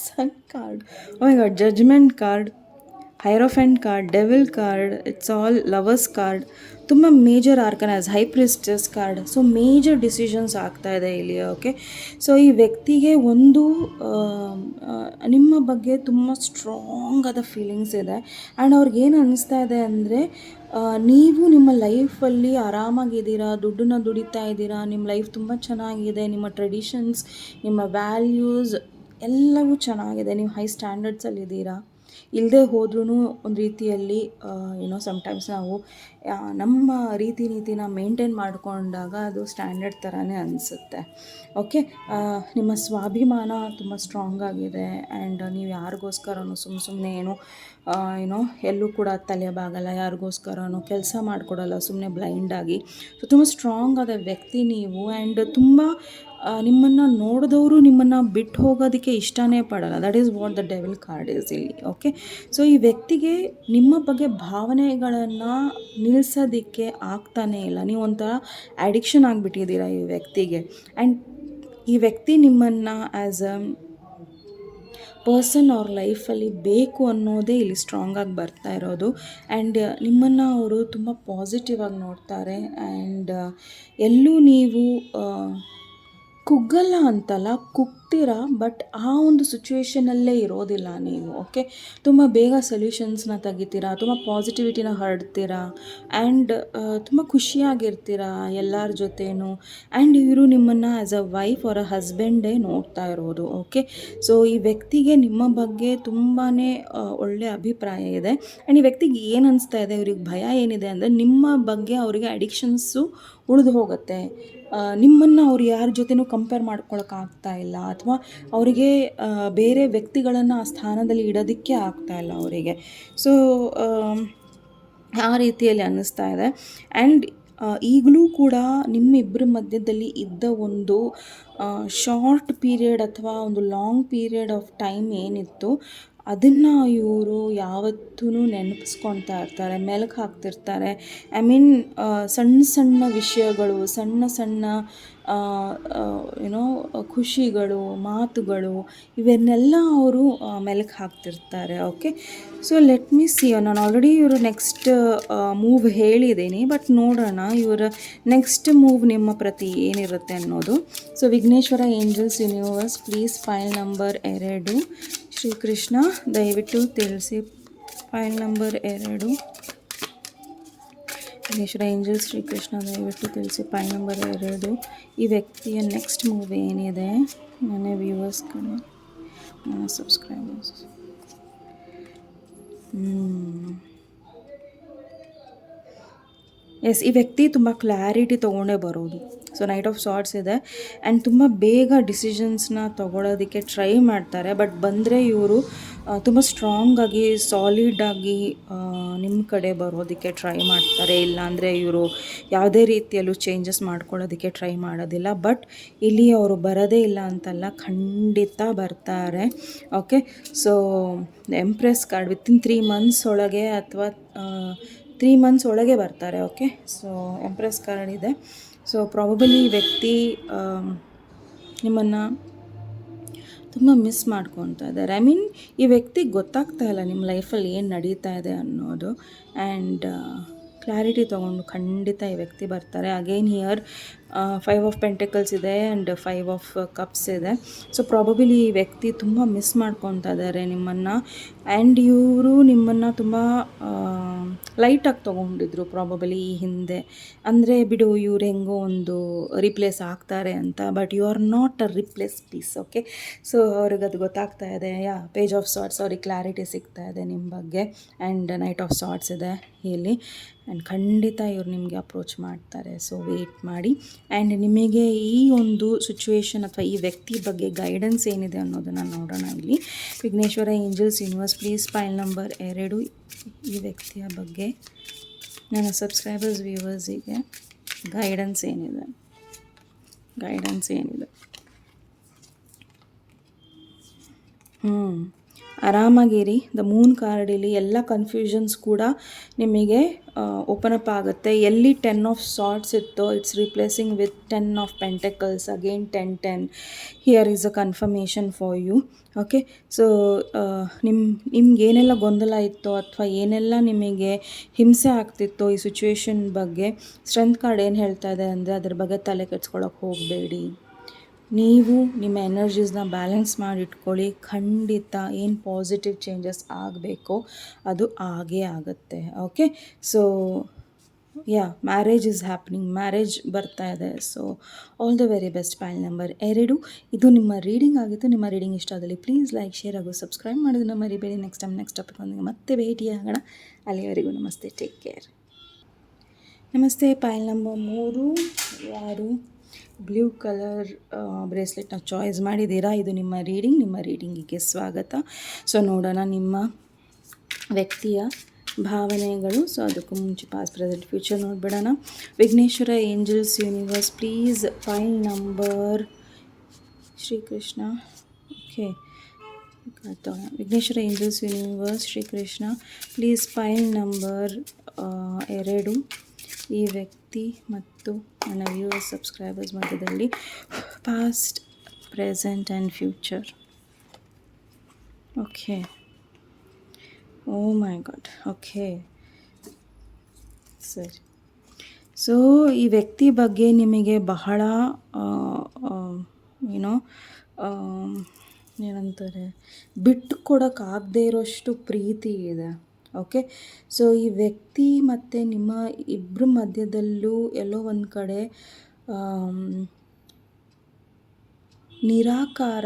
sun card, oh my God, judgement card, hierophant card, devil card, it's all lovers card, ತುಂಬ major arcanas, high priestess card. So major decisions ಆಗ್ತಾಯಿದೆ ಇಲ್ಲಿ. Okay, so ಈ ವ್ಯಕ್ತಿಗೆ ಒಂದು ನಿಮ್ಮ ಬಗ್ಗೆ ತುಂಬ strong ಆದ ಫೀಲಿಂಗ್ಸ್ ಇದೆ. ಆ್ಯಂಡ್ ಅವ್ರಿಗೇನು ಅನ್ನಿಸ್ತಾ ಇದೆ ಅಂದರೆ ನೀವು ನಿಮ್ಮ ಲೈಫಲ್ಲಿ ಆರಾಮಾಗಿದ್ದೀರಾ, ದುಡ್ಡನ್ನ ದುಡಿತಾ ಇದ್ದೀರಾ, ನಿಮ್ಮ ಲೈಫ್ ತುಂಬ ಚೆನ್ನಾಗಿದೆ, ನಿಮ್ಮ ಟ್ರೆಡಿಷನ್ಸ್, ನಿಮ್ಮ ವ್ಯಾಲ್ಯೂಸ್ ಎಲ್ಲವೂ ಚೆನ್ನಾಗಿದೆ, ನೀವು ಹೈ ಸ್ಟ್ಯಾಂಡರ್ಡ್ಸಲ್ಲಿದ್ದೀರಾ. ಇಲ್ಲದೆ ಹೋದ್ರೂ ಒಂದು ರೀತಿಯಲ್ಲಿ ಸಮ್ಟೈಮ್ಸ್ ನಾವು ನಮ್ಮ ನೀತಿನ ಮೇಂಟೈನ್ ಮಾಡಿಕೊಂಡಾಗ ಅದು ಸ್ಟ್ಯಾಂಡರ್ಡ್ ಥರನೇ ಅನಿಸುತ್ತೆ. ಓಕೆ, ನಿಮ್ಮ ಸ್ವಾಭಿಮಾನ ತುಂಬ ಸ್ಟ್ರಾಂಗ್ ಆಗಿದೆ ಆ್ಯಂಡ್ ನೀವು ಯಾರಿಗೋಸ್ಕರನೂ ಸುಮ್ಮನೆ ಎಲ್ಲೂ ಕೂಡ ತಲೆ ಬಾಗಲ್ಲ, ಯಾರಿಗೋಸ್ಕರನೂ ಕೆಲಸ ಮಾಡಿಕೊಡಲ್ಲ ಸುಮ್ಮನೆ ಬ್ಲೈಂಡಾಗಿ. ಸೊ ತುಂಬ ಸ್ಟ್ರಾಂಗ್ ಆದ ವ್ಯಕ್ತಿ ನೀವು. ಆ್ಯಂಡ್ ತುಂಬ ನಿಮ್ಮನ್ನು ನೋಡಿದವರು ನಿಮ್ಮನ್ನು ಬಿಟ್ಟು ಹೋಗೋದಕ್ಕೆ ಇಷ್ಟನೇ ಪಡಲ್ಲ. That is what the devil card is ಇಲ್ಲಿ. ಓಕೆ, ಸೊ ಈ ವ್ಯಕ್ತಿಗೆ ನಿಮ್ಮ ಬಗ್ಗೆ ಭಾವನೆಗಳನ್ನು ನಿಲ್ಲಿಸೋದಕ್ಕೆ ಆಗ್ತಾನೇ ಇಲ್ಲ. ನೀವು ಒಂಥರ ಅಡಿಕ್ಷನ್ ಆಗಿಬಿಟ್ಟಿದ್ದೀರಾ ಈ ವ್ಯಕ್ತಿಗೆ. ಆ್ಯಂಡ್ ಈ ವ್ಯಕ್ತಿ ನಿಮ್ಮನ್ನು ಆ್ಯಸ್ ಅ ಪರ್ಸನ್ ಅವ್ರ ಲೈಫಲ್ಲಿ ಬೇಕು ಅನ್ನೋದೇ ಇಲ್ಲಿ ಸ್ಟ್ರಾಂಗಾಗಿ ಬರ್ತಾ ಇರೋದು. ಆ್ಯಂಡ್ ನಿಮ್ಮನ್ನು ಅವರು ತುಂಬ ಪಾಸಿಟಿವ್ ಆಗಿ ನೋಡ್ತಾರೆ. ಆ್ಯಂಡ್ ಎಲ್ಲೂ ನೀವು ಕುಗ್ಗಲ್ಲ ಅಂತಲ್ಲ, ಕುಗ್ತೀರಾ, ಬಟ್ ಆ ಒಂದು ಸಿಚುವೇಷನಲ್ಲೇ ಇರೋದಿಲ್ಲ ನೀವು. ಓಕೆ, ತುಂಬ ಬೇಗ ಸೊಲ್ಯೂಷನ್ಸ್ನ ತೆಗಿತೀರಾ, ತುಂಬ ಪಾಸಿಟಿವಿಟಿನ ಹರಡ್ತೀರಾ, ಆ್ಯಂಡ್ ತುಂಬ ಖುಷಿಯಾಗಿರ್ತೀರಾ ಎಲ್ಲರ ಜೊತೆನೂ. ಆ್ಯಂಡ್ ಇವರು ನಿಮ್ಮನ್ನು ಆ್ಯಸ್ ಅ ವೈಫ್ ಅವರ ಹಸ್ಬೆಂಡೇ ನೋಡ್ತಾ ಇರೋದು. ಓಕೆ, ಸೊ ಈ ವ್ಯಕ್ತಿಗೆ ನಿಮ್ಮ ಬಗ್ಗೆ ತುಂಬಾ ಒಳ್ಳೆಯ ಅಭಿಪ್ರಾಯ ಇದೆ. ಆ್ಯಂಡ್ ಈ ವ್ಯಕ್ತಿಗೆ ಏನು ಅನಿಸ್ತಾ ಇದೆ, ಇವ್ರಿಗೆ ಭಯ ಏನಿದೆ ಅಂದರೆ ನಿಮ್ಮ ಬಗ್ಗೆ ಅವರಿಗೆ ಅಡಿಕ್ಷನ್ಸು ಉಳಿದು ಹೋಗುತ್ತೆ. ನಿಮ್ಮನ್ನು ಅವ್ರು ಯಾರ ಜೊತೆನೂ ಕಂಪೇರ್ ಮಾಡ್ಕೊಳಕ್ಕಾಗ್ತಾ ಇಲ್ಲ, ಅಥವಾ ಅವರಿಗೆ ಬೇರೆ ವ್ಯಕ್ತಿಗಳನ್ನು ಆ ಸ್ಥಾನದಲ್ಲಿ ಇಡೋದಕ್ಕೆ ಆಗ್ತಾಯಿಲ್ಲ ಅವರಿಗೆ. ಸೊ ಆ ರೀತಿಯಲ್ಲಿ ಅನ್ನಿಸ್ತಾ ಇದೆ. ಆ್ಯಂಡ್ ಈಗಲೂ ಕೂಡ ನಿಮ್ಮಿಬ್ಬರ ಮಧ್ಯದಲ್ಲಿ ಇದ್ದ ಒಂದು ಶಾರ್ಟ್ ಪೀರಿಯಡ್ ಅಥವಾ ಒಂದು ಲಾಂಗ್ ಪೀರಿಯಡ್ ಆಫ್ ಟೈಮ್ ಏನಿತ್ತು, ಅದನ್ನು ಇವರು ಯಾವತ್ತೂ ನೆನಪಿಸ್ಕೊಳ್ತಾ ಇರ್ತಾರೆ, ಮೆಲುಕು ಹಾಕ್ತಿರ್ತಾರೆ. ಐ ಮೀನ್ ಸಣ್ಣ ಸಣ್ಣ ವಿಷಯಗಳು, ಸಣ್ಣ ಸಣ್ಣ ಖುಷಿಗಳು, ಮಾತುಗಳು, ಇವನ್ನೆಲ್ಲ ಅವರು ಮೆಲುಕು ಹಾಕ್ತಿರ್ತಾರೆ. Okay, so let me see. ನಾನು ಆಲ್ರೆಡಿ ಇವರು ನೆಕ್ಸ್ಟ್ ಮೂವ್ ಹೇಳಿದ್ದೀನಿ, ಬಟ್ ನೋಡೋಣ ಇವರ ನೆಕ್ಸ್ಟ್ ಮೂವ್ ನಿಮ್ಮ ಪ್ರತಿ ಏನಿರುತ್ತೆ ಅನ್ನೋದು. So Vighneshwara angels universe, please file number 2 Shrikrishna ದಯವಿಟ್ಟು ತಿಳಿಸಿ. File number 2 Ishwara angel Shrikrishna ದಯವಿಟ್ಟು ತಿಳಿಸಿ ಪಾಯಿಂಟ್ ನಂಬರ್ 2 ಈ ವ್ಯಕ್ತಿಯ ನೆಕ್ಸ್ಟ್ ಮೂವ್ ಏನಿದೆ. ನನ್ನ ವ್ಯೂವರ್ಸ್ ಕಡೆ, ನನ್ನ ಸಬ್ಸ್ಕ್ರೈಬರ್ಸ್. ಎಸ್, ಈ ವ್ಯಕ್ತಿ ತುಂಬ ಕ್ಲಾರಿಟಿ ತೊಗೊಂಡೇ ಬರೋದು. ಸೊ ನೈಟ್ ಆಫ್ ಸಾರ್ಟ್ಸ್ ಇದೆ ಆ್ಯಂಡ್ ತುಂಬ ಬೇಗ ಡಿಸಿಷನ್ಸ್ನ ತೊಗೊಳೋದಕ್ಕೆ ಟ್ರೈ ಮಾಡ್ತಾರೆ. ಬಟ್ ಬಂದರೆ ಇವರು ತುಂಬ ಸ್ಟ್ರಾಂಗಾಗಿ ಸಾಲಿಡಾಗಿ ನಿಮ್ಮ ಕಡೆ ಬರೋದಕ್ಕೆ ಟ್ರೈ ಮಾಡ್ತಾರೆ. ಇಲ್ಲಾಂದರೆ ಇವರು ಯಾವುದೇ ರೀತಿಯಲ್ಲೂ ಚೇಂಜಸ್ ಮಾಡ್ಕೊಳ್ಳೋದಕ್ಕೆ ಟ್ರೈ ಮಾಡೋದಿಲ್ಲ. ಬಟ್ ಇಲ್ಲಿ ಅವರು ಬರೋದೇ ಇಲ್ಲ ಅಂತಲ್ಲ, ಖಂಡಿತ ಬರ್ತಾರೆ. Okay, so empress card within 3 months ಒಳಗೆ ಅಥವಾ 3 ಮಂತ್ಸ್ ಒಳಗೆ ಬರ್ತಾರೆ. ಓಕೆ, ಸೊ ಎಂಪ್ರೆಸ್ ಕಾರ್ಡ್ ಇದೆ. ಸೊ ಪ್ರಾಬಬಲಿ ಈ ವ್ಯಕ್ತಿ ನಿಮ್ಮನ್ನು ತುಂಬ ಮಿಸ್ ಮಾಡ್ಕೊತಾ ಇದ್ದಾರೆ. ಐ ಮೀನ್, ಈ ವ್ಯಕ್ತಿಗೆ ಗೊತ್ತಾಗ್ತಾ ಇಲ್ಲ ನಿಮ್ಮ ಲೈಫಲ್ಲಿ ಏನು ನಡೀತಾ ಇದೆ ಅನ್ನೋದು. ಆ್ಯಂಡ್ ಕ್ಲಾರಿಟಿ ತೊಗೊಂಡು ಖಂಡಿತ ಈ ವ್ಯಕ್ತಿ ಬರ್ತಾರೆ. ಅಗೈನ್ ಹಿಯರ್ 5 ಆಫ್ ಪೆಂಟಿಕಲ್ಸ್ ಇದೆ ಆ್ಯಂಡ್ 5 ಆಫ್ ಕಪ್ಸ್ ಇದೆ. ಸೊ ಪ್ರಾಬಬಲಿ ಈ ವ್ಯಕ್ತಿ ತುಂಬ ಮಿಸ್ ಮಾಡ್ಕೊತಾ ಇದ್ದಾರೆ ನಿಮ್ಮನ್ನು. ಆ್ಯಂಡ್ ಇವರು ನಿಮ್ಮನ್ನು ತುಂಬ ಲೈಟಾಗಿ ತೊಗೊಂಡಿದ್ರು ಪ್ರಾಬಬಲಿ ಈ ಹಿಂದೆ. ಅಂದರೆ ಬಿಡು, ಇವ್ರು ಹೆಂಗೋ ಒಂದು ರಿಪ್ಲೇಸ್ ಆಗ್ತಾರೆ ಅಂತ. But you are not a replace piece. Okay, so ಅವ್ರಿಗೆ ಅದು ಗೊತ್ತಾಗ್ತಾ ಇದೆ. ಪೇಜ್ ಆಫ್ ಸಾರ್ಟ್ಸ್, ಅವ್ರಿಗೆ ಕ್ಲಾರಿಟಿ ಸಿಗ್ತಾ ಇದೆ ನಿಮ್ಮ ಬಗ್ಗೆ. ಆ್ಯಂಡ್ ನೈಟ್ ಆಫ್ ಸಾರ್ಟ್ಸ್ ಇದೆ ಇಲ್ಲಿ. ಆ್ಯಂಡ್ ಖಂಡಿತ ಇವ್ರು ನಿಮಗೆ ಅಪ್ರೋಚ್ ಮಾಡ್ತಾರೆ. ಸೊ ವೆಯ್ಟ್ ಮಾಡಿ. ಆ್ಯಂಡ್ ನಿಮಗೆ ಈ ಒಂದು ಸಿಚುವೇಶನ್ ಅಥವಾ ಈ ವ್ಯಕ್ತಿ ಬಗ್ಗೆ ಗೈಡೆನ್ಸ್ ಏನಿದೆ ಅನ್ನೋದನ್ನು ನೋಡೋಣ ಇಲ್ಲಿ. Vighneshwara angels universe please file number 2 ಈ ವ್ಯಕ್ತಿಯ ಬಗ್ಗೆ ನನ್ನ ಸಬ್ಸ್ಕ್ರೈಬರ್ಸ್ ವ್ಯೂವರ್ಸಿಗೆ ಗೈಡೆನ್ಸ್ ಏನಿದೆ. ಆರಾಮಾಗಿರಿ. ದ ಮೂನ್ ಕಾರ್ಡಲ್ಲಿ ಎಲ್ಲ ಕನ್ಫ್ಯೂಷನ್ಸ್ ಕೂಡ ನಿಮಗೆ ಓಪನ್ ಅಪ್ ಆಗುತ್ತೆ. ಎಲ್ಲಿ 10 ಆಫ್ ಸಾರ್ಟ್ಸ್ ಇತ್ತೋ it's replacing with 10 of pentacles. Again 10 here is a confirmation for you. Okay, so ನಿಮ್ಗೆ ಏನೆಲ್ಲ ಗೊಂದಲ ಇತ್ತೋ ಅಥವಾ ಏನೆಲ್ಲ ನಿಮಗೆ ಹಿಂಸೆ ಆಗ್ತಿತ್ತೋ ಈ ಸಿಚುವೇಶನ್ ಬಗ್ಗೆ, ಸ್ಟ್ರೆಂತ್ ಕಾರ್ಡ್ ಏನು ಹೇಳ್ತಾ ಇದೆ ಅಂದರೆ ಅದ್ರ ಬಗ್ಗೆ ತಲೆ ಕೆಡ್ಸ್ಕೊಳಕ್ಕೆ ಹೋಗಬೇಡಿ. ನೀವು ನಿಮ್ಮ ಎನರ್ಜೀಸ್ನ ಬ್ಯಾಲೆನ್ಸ್ ಮಾಡಿಟ್ಕೊಳ್ಳಿ. ಖಂಡಿತ ಏನು ಪಾಸಿಟಿವ್ ಚೇಂಜಸ್ ಆಗಬೇಕೋ ಅದು ಆಗೇ ಆಗುತ್ತೆ. Okay, so marriage is happening, marriage ಬರ್ತಾ ಇದೆ. So all the very best. File number 2 ಇದು ನಿಮ್ಮ ರೀಡಿಂಗ್ ಆಗಿತ್ತು. ನಿಮ್ಮ ರೀಡಿಂಗ್ ಇಷ್ಟ ಆದಲ್ಲಿ ಪ್ಲೀಸ್ ಲೈಕ್, ಶೇರ್ ಹಾಗೂ ಸಬ್ಸ್ಕ್ರೈಬ್ ಮಾಡೋದನ್ನ ಮರಿಬೇಡಿ. ನೆಕ್ಸ್ಟ್ ಟಾಪಿಕ್ ಮತ್ತೆ ಭೇಟಿಯಾಗೋಣ. ಅಲ್ಲಿವರೆಗೂ ನಮಸ್ತೆ, ಟೇಕ್ ಕೇರ್. ನಮಸ್ತೆ. ಫೈಲ್ ನಂಬರ್ 3 ಯಾರು ಬ್ಲೂ ಕಲರ್ ಬ್ರೇಸ್ಲೆಟ್ನ ಚಾಯ್ಸ್ ಮಾಡಿದ್ದೀರಾ? ಇದು ನಿಮ್ಮ ರೀಡಿಂಗಿಗೆ ಸ್ವಾಗತ. ಸೊ ನೋಡೋಣ ನಿಮ್ಮ ವ್ಯಕ್ತಿಯ ಭಾವನೆಗಳು. ಸೊ ಅದಕ್ಕೂ ಮುಂಚೆ ಪಾಸ್ಟ್, ಪ್ರೆಸೆಂಟ್, ಫ್ಯೂಚರ್ ನೋಡ್ಬಿಡೋಣ. Vighneshwara angels universe please file number Shrikrishna. Okay, Vighneshwara angels universe Shrikrishna please file number 2 ಈ ವ್ಯಕ್ತಿ ಮತ್ತು ನನ್ನ ವ್ಯೂವರ್ಸ್ ಸಬ್ಸ್ಕ್ರೈಬರ್ಸ್ ಮಧ್ಯದಲ್ಲಿ past, present and future. Okay, oh my God. Okay, ಸರಿ. ಸೊ ಈ ವ್ಯಕ್ತಿ ಬಗ್ಗೆ ನಿಮಗೆ ಬಹಳ ಏನಂತಾರೆ, ಬಿಟ್ಟು ಕೊಡೋಕ್ಕಾಗದೇ ಇರೋಷ್ಟು ಪ್ರೀತಿ ಇದೆ. ಓಕೆ, ಸೊ ಈ ವ್ಯಕ್ತಿ ಮತ್ತು ನಿಮ್ಮ ಇಬ್ಬರ ಮಧ್ಯದಲ್ಲೂ ಎಲ್ಲೋ ಒಂದು ಕಡೆ ನಿರಾಕಾರ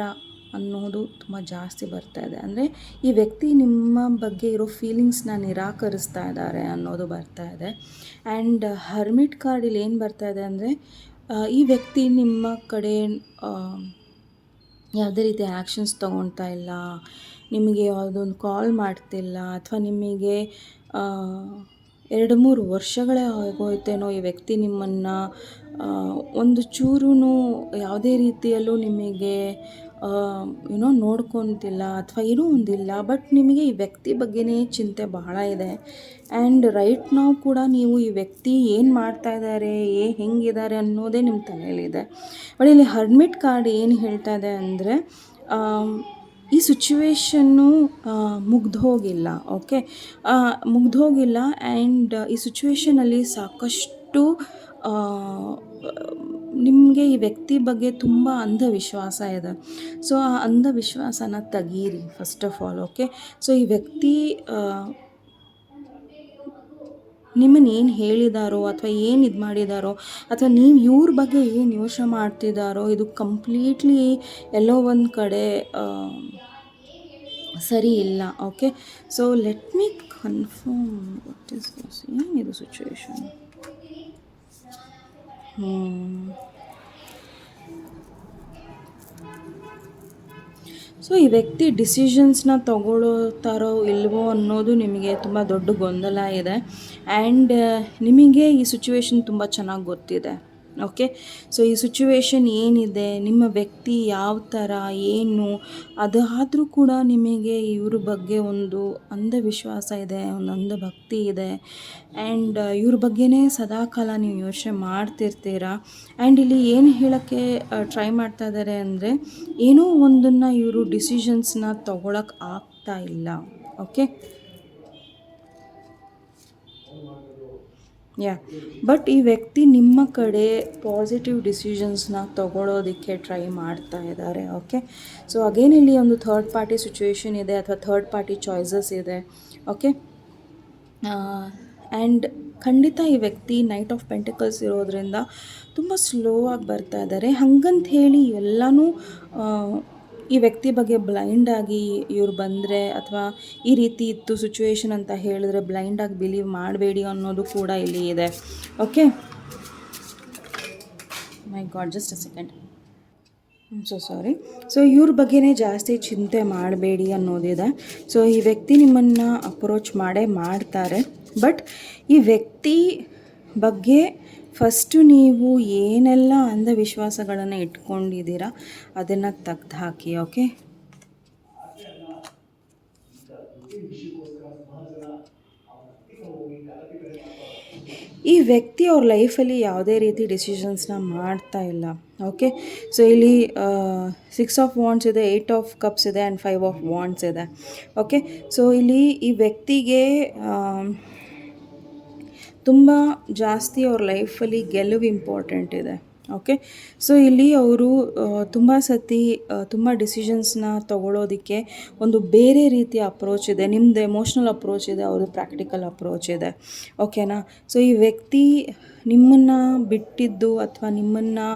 ಅನ್ನೋದು ತುಂಬ ಜಾಸ್ತಿ ಬರ್ತಾ ಇದೆ. ಅಂದರೆ ಈ ವ್ಯಕ್ತಿ ನಿಮ್ಮ ಬಗ್ಗೆ ಇರೋ ಫೀಲಿಂಗ್ಸ್ನ ನಿರಾಕರಿಸ್ತಾ ಇದ್ದಾರೆ ಅನ್ನೋದು ಬರ್ತಾ ಇದೆ. ಆ್ಯಂಡ್ ಹರ್ಮಿಟ್ ಕಾರ್ಡಲ್ಲಿ ಏನು ಬರ್ತಾ ಇದೆ ಅಂದರೆ ಈ ವ್ಯಕ್ತಿ ನಿಮ್ಮ ಕಡೆ ಯಾವುದೇ ರೀತಿ ಆ್ಯಕ್ಷನ್ಸ್ ತೊಗೊಳ್ತಾ ಇಲ್ಲ, ನಿಮಗೆ ಯಾವುದೊಂದು ಕಾಲ್ ಮಾಡ್ತಿಲ್ಲ, ಅಥವಾ ನಿಮಗೆ 2-3 ವರ್ಷಗಳೇ ಆಗೋಯ್ತೇನೋ ಈ ವ್ಯಕ್ತಿ ನಿಮ್ಮನ್ನು ಒಂದು ಚೂರೂ ಯಾವುದೇ ರೀತಿಯಲ್ಲೂ ನಿಮಗೆ ನೋಡ್ಕೊತಿಲ್ಲ ಅಥವಾ ಏನೂ ಒಂದಿಲ್ಲ. ಬಟ್ ನಿಮಗೆ ಈ ವ್ಯಕ್ತಿ ಬಗ್ಗೆನೇ ಚಿಂತೆ ಬಹಳ ಇದೆ. ಆ್ಯಂಡ್ ರೈಟ್ ನಾವು ಕೂಡ ನೀವು ಈ ವ್ಯಕ್ತಿ ಏನು ಮಾಡ್ತಾ ಇದ್ದಾರೆ, ಹೆಂಗಿದ್ದಾರೆ ಅನ್ನೋದೇ ನಿಮ್ಮ ತಲೆಯಲ್ಲಿದೆ. ಬಟ್ ಇಲ್ಲಿ ಹರ್ಮಿಟ್ ಕಾರ್ಡ್ ಏನು ಹೇಳ್ತಾ ಇದೆ ಅಂದರೆ ಈ ಸಿಚುವೇಶನ್ನು ಮುಗ್ದೋಗಿಲ್ಲ. ಓಕೆ, ಮುಗ್ದೋಗಿಲ್ಲ. ಆ್ಯಂಡ್ ಈ ಸಿಚುವೇಶನಲ್ಲಿ ಸಾಕಷ್ಟು ನಿಮಗೆ ಈ ವ್ಯಕ್ತಿ ಬಗ್ಗೆ ತುಂಬ ಅಂಧವಿಶ್ವಾಸ ಇದೆ. ಸೊ ಆ ಅಂಧವಿಶ್ವಾಸನ ತೆಗೀರಿ first of all. Okay, so ಈ ವ್ಯಕ್ತಿ ನಿಮ್ಮನ್ನು ಏನು ಹೇಳಿದಾರೋ ಅಥವಾ ಏನು ಇದು ಮಾಡಿದಾರೋ ಅಥವಾ ನೀವು ಇವ್ರ ಬಗ್ಗೆ ಏನು ಯೋಚನೆ ಮಾಡ್ತಿದ್ದಾರೋ ಇದು ಕಂಪ್ಲೀಟ್ಲಿ ಎಲ್ಲೋ ಒಂದು ಕಡೆ ಸರಿ ಇಲ್ಲ. Okay, so let me confirm what is this, ಏನಿದು ಸಿಚುವೇಶನ್. ಸೊ ಈ ವ್ಯಕ್ತಿ ಡಿಸಿಷನ್ಸ್ನ ತಗೊಳ್ತಾರೋ ಇಲ್ವೋ ಅನ್ನೋದು ನಿಮಗೆ ತುಂಬ ದೊಡ್ಡ ಗೊಂದಲ ಇದೆ. ಆ್ಯಂಡ್ ನಿಮಗೆ ಈ ಸಿಚುವೇಶನ್ ತುಂಬ ಚೆನ್ನಾಗಿ ಗೊತ್ತಿದೆ. ಓಕೆ, ಸೊ ಈ ಸಿಚುವೇಶನ್ ಏನಿದೆ, ನಿಮ್ಮ ವ್ಯಕ್ತಿ ಯಾವ ಥರ ಏನು, ಅದಾದರೂ ಕೂಡ ನಿಮಗೆ ಇವ್ರ ಬಗ್ಗೆ ಒಂದು ಅಂಧವಿಶ್ವಾಸ ಇದೆ, ಒಂದು ಅಂಧಭಕ್ತಿ ಇದೆ. ಆ್ಯಂಡ್ ಇವ್ರ ಬಗ್ಗೆನೇ ಸದಾಕಾಲ ನೀವು ಯೋಚನೆ ಮಾಡ್ತಿರ್ತೀರ. ಆ್ಯಂಡ್ ಇಲ್ಲಿ ಏನು ಹೇಳೋಕ್ಕೆ ಟ್ರೈ ಮಾಡ್ತಾ ಇದ್ದಾರೆ ಅಂದರೆ, ಏನೋ ಒಂದನ್ನು ಇವರು ಡಿಸಿಷನ್ಸ್ನ ತೊಗೊಳಕ್ಕೆ ಆಗ್ತಾ ಇಲ್ಲ. ಓಕೆ, ಬಟ್ ಈ ವ್ಯಕ್ತಿ ನಿಮ್ಮ ಕಡೆ ಪಾಸಿಟಿವ್ ಡಿಸಿಷನ್ಸ್ನ ತೊಗೊಳೋದಕ್ಕೆ ಟ್ರೈ ಮಾಡ್ತಾ ಇದ್ದಾರೆ. ಓಕೆ, ಸೊ ಅಗೇನ್ ಇಲ್ಲಿ ಒಂದು ಥರ್ಡ್ ಪಾರ್ಟಿ ಸಿಚುವೇಶನ್ ಇದೆ ಅಥವಾ ಥರ್ಡ್ ಪಾರ್ಟಿ ಚಾಯ್ಸಸ್ ಇದೆ. ಓಕೆ, ಆ್ಯಂಡ್ ಖಂಡಿತ ಈ ವ್ಯಕ್ತಿ ನೈಟ್ ಆಫ್ ಪೆಂಟಿಕಲ್ಸ್ ಇರೋದ್ರಿಂದ ತುಂಬ ಸ್ಲೋ ಆಗಿ ಬರ್ತಾ ಇದ್ದಾರೆ. ಹಂಗಂತ ಹೇಳಿ ಎಲ್ಲನೂ ಈ ವ್ಯಕ್ತಿ ಬಗ್ಗೆ ಬ್ಲೈಂಡಾಗಿ ಇವ್ರು ಬಂದರೆ ಅಥವಾ ಈ ರೀತಿ ಇತ್ತು ಸಿಚುವೇಶನ್ ಅಂತ ಹೇಳಿದ್ರೆ ಬ್ಲೈಂಡಾಗಿ ಬಿಲೀವ್ ಮಾಡಬೇಡಿ ಅನ್ನೋದು ಕೂಡ ಇಲ್ಲಿ ಇದೆ. Okay, my god, just a second, so sorry. So ಇವ್ರ ಬಗ್ಗೆನೇ ಜಾಸ್ತಿ ಚಿಂತೆ ಮಾಡಬೇಡಿ ಅನ್ನೋದಿದೆ. ಸೊ ಈ ವ್ಯಕ್ತಿ ನಿಮ್ಮನ್ನು ಅಪ್ರೋಚ್ ಮಾಡೇ ಮಾಡ್ತಾರೆ. ಬಟ್ ಈ ವ್ಯಕ್ತಿ ಬಗ್ಗೆ ಫಸ್ಟು ನೀವು ಏನೆಲ್ಲ ಅಂಧವಿಶ್ವಾಸಗಳನ್ನು ಇಟ್ಕೊಂಡಿದ್ದೀರಾ ಅದನ್ನು ತೆಗ್ದು ಹಾಕಿ. ಓಕೆ, ಈ ವ್ಯಕ್ತಿ ಅವ್ರ ಲೈಫಲ್ಲಿ ಯಾವುದೇ ರೀತಿ ಡಿಸಿಷನ್ಸ್ನ ಮಾಡ್ತಾ ಇಲ್ಲ. ಓಕೆ, ಸೊ ಇಲ್ಲಿ 6 ಆಫ್ ವಾಂಡ್ಸ್ ಇದೆ, 8 ಆಫ್ ಕಪ್ಸ್ ಇದೆ ಆ್ಯಂಡ್ 5 ಆಫ್ ವಾಂಡ್ಸ್ ಇದೆ. ಓಕೆ, ಸೊ ಇಲ್ಲಿ ಈ ವ್ಯಕ್ತಿಗೆ ತುಂಬ ಜಾಸ್ತಿ ಅವ್ರ ಲೈಫಲ್ಲಿ ಗೆಲುವು ಇಂಪಾರ್ಟೆಂಟ್ ಇದೆ. ಓಕೆ, ಸೊ ಇಲ್ಲಿ ಅವರು ತುಂಬ ಸತಿ ತುಂಬ ಡಿಸಿಷನ್ಸ್ನ ತೊಗೊಳೋದಕ್ಕೆ ಒಂದು ಬೇರೆ ರೀತಿಯ ಅಪ್ರೋಚ್ ಇದೆ. ನಿಮ್ಮದು ಎಮೋಷ್ನಲ್ ಅಪ್ರೋಚ್ ಇದೆ, ಅವ್ರದ್ದು ಪ್ರಾಕ್ಟಿಕಲ್ ಅಪ್ರೋಚ್ ಇದೆ. ಓಕೆನಾ, ಸೊ ಈ ವ್ಯಕ್ತಿ ನಿಮ್ಮನ್ನು ಬಿಟ್ಟಿದ್ದು ಅಥವಾ ನಿಮ್ಮನ್ನು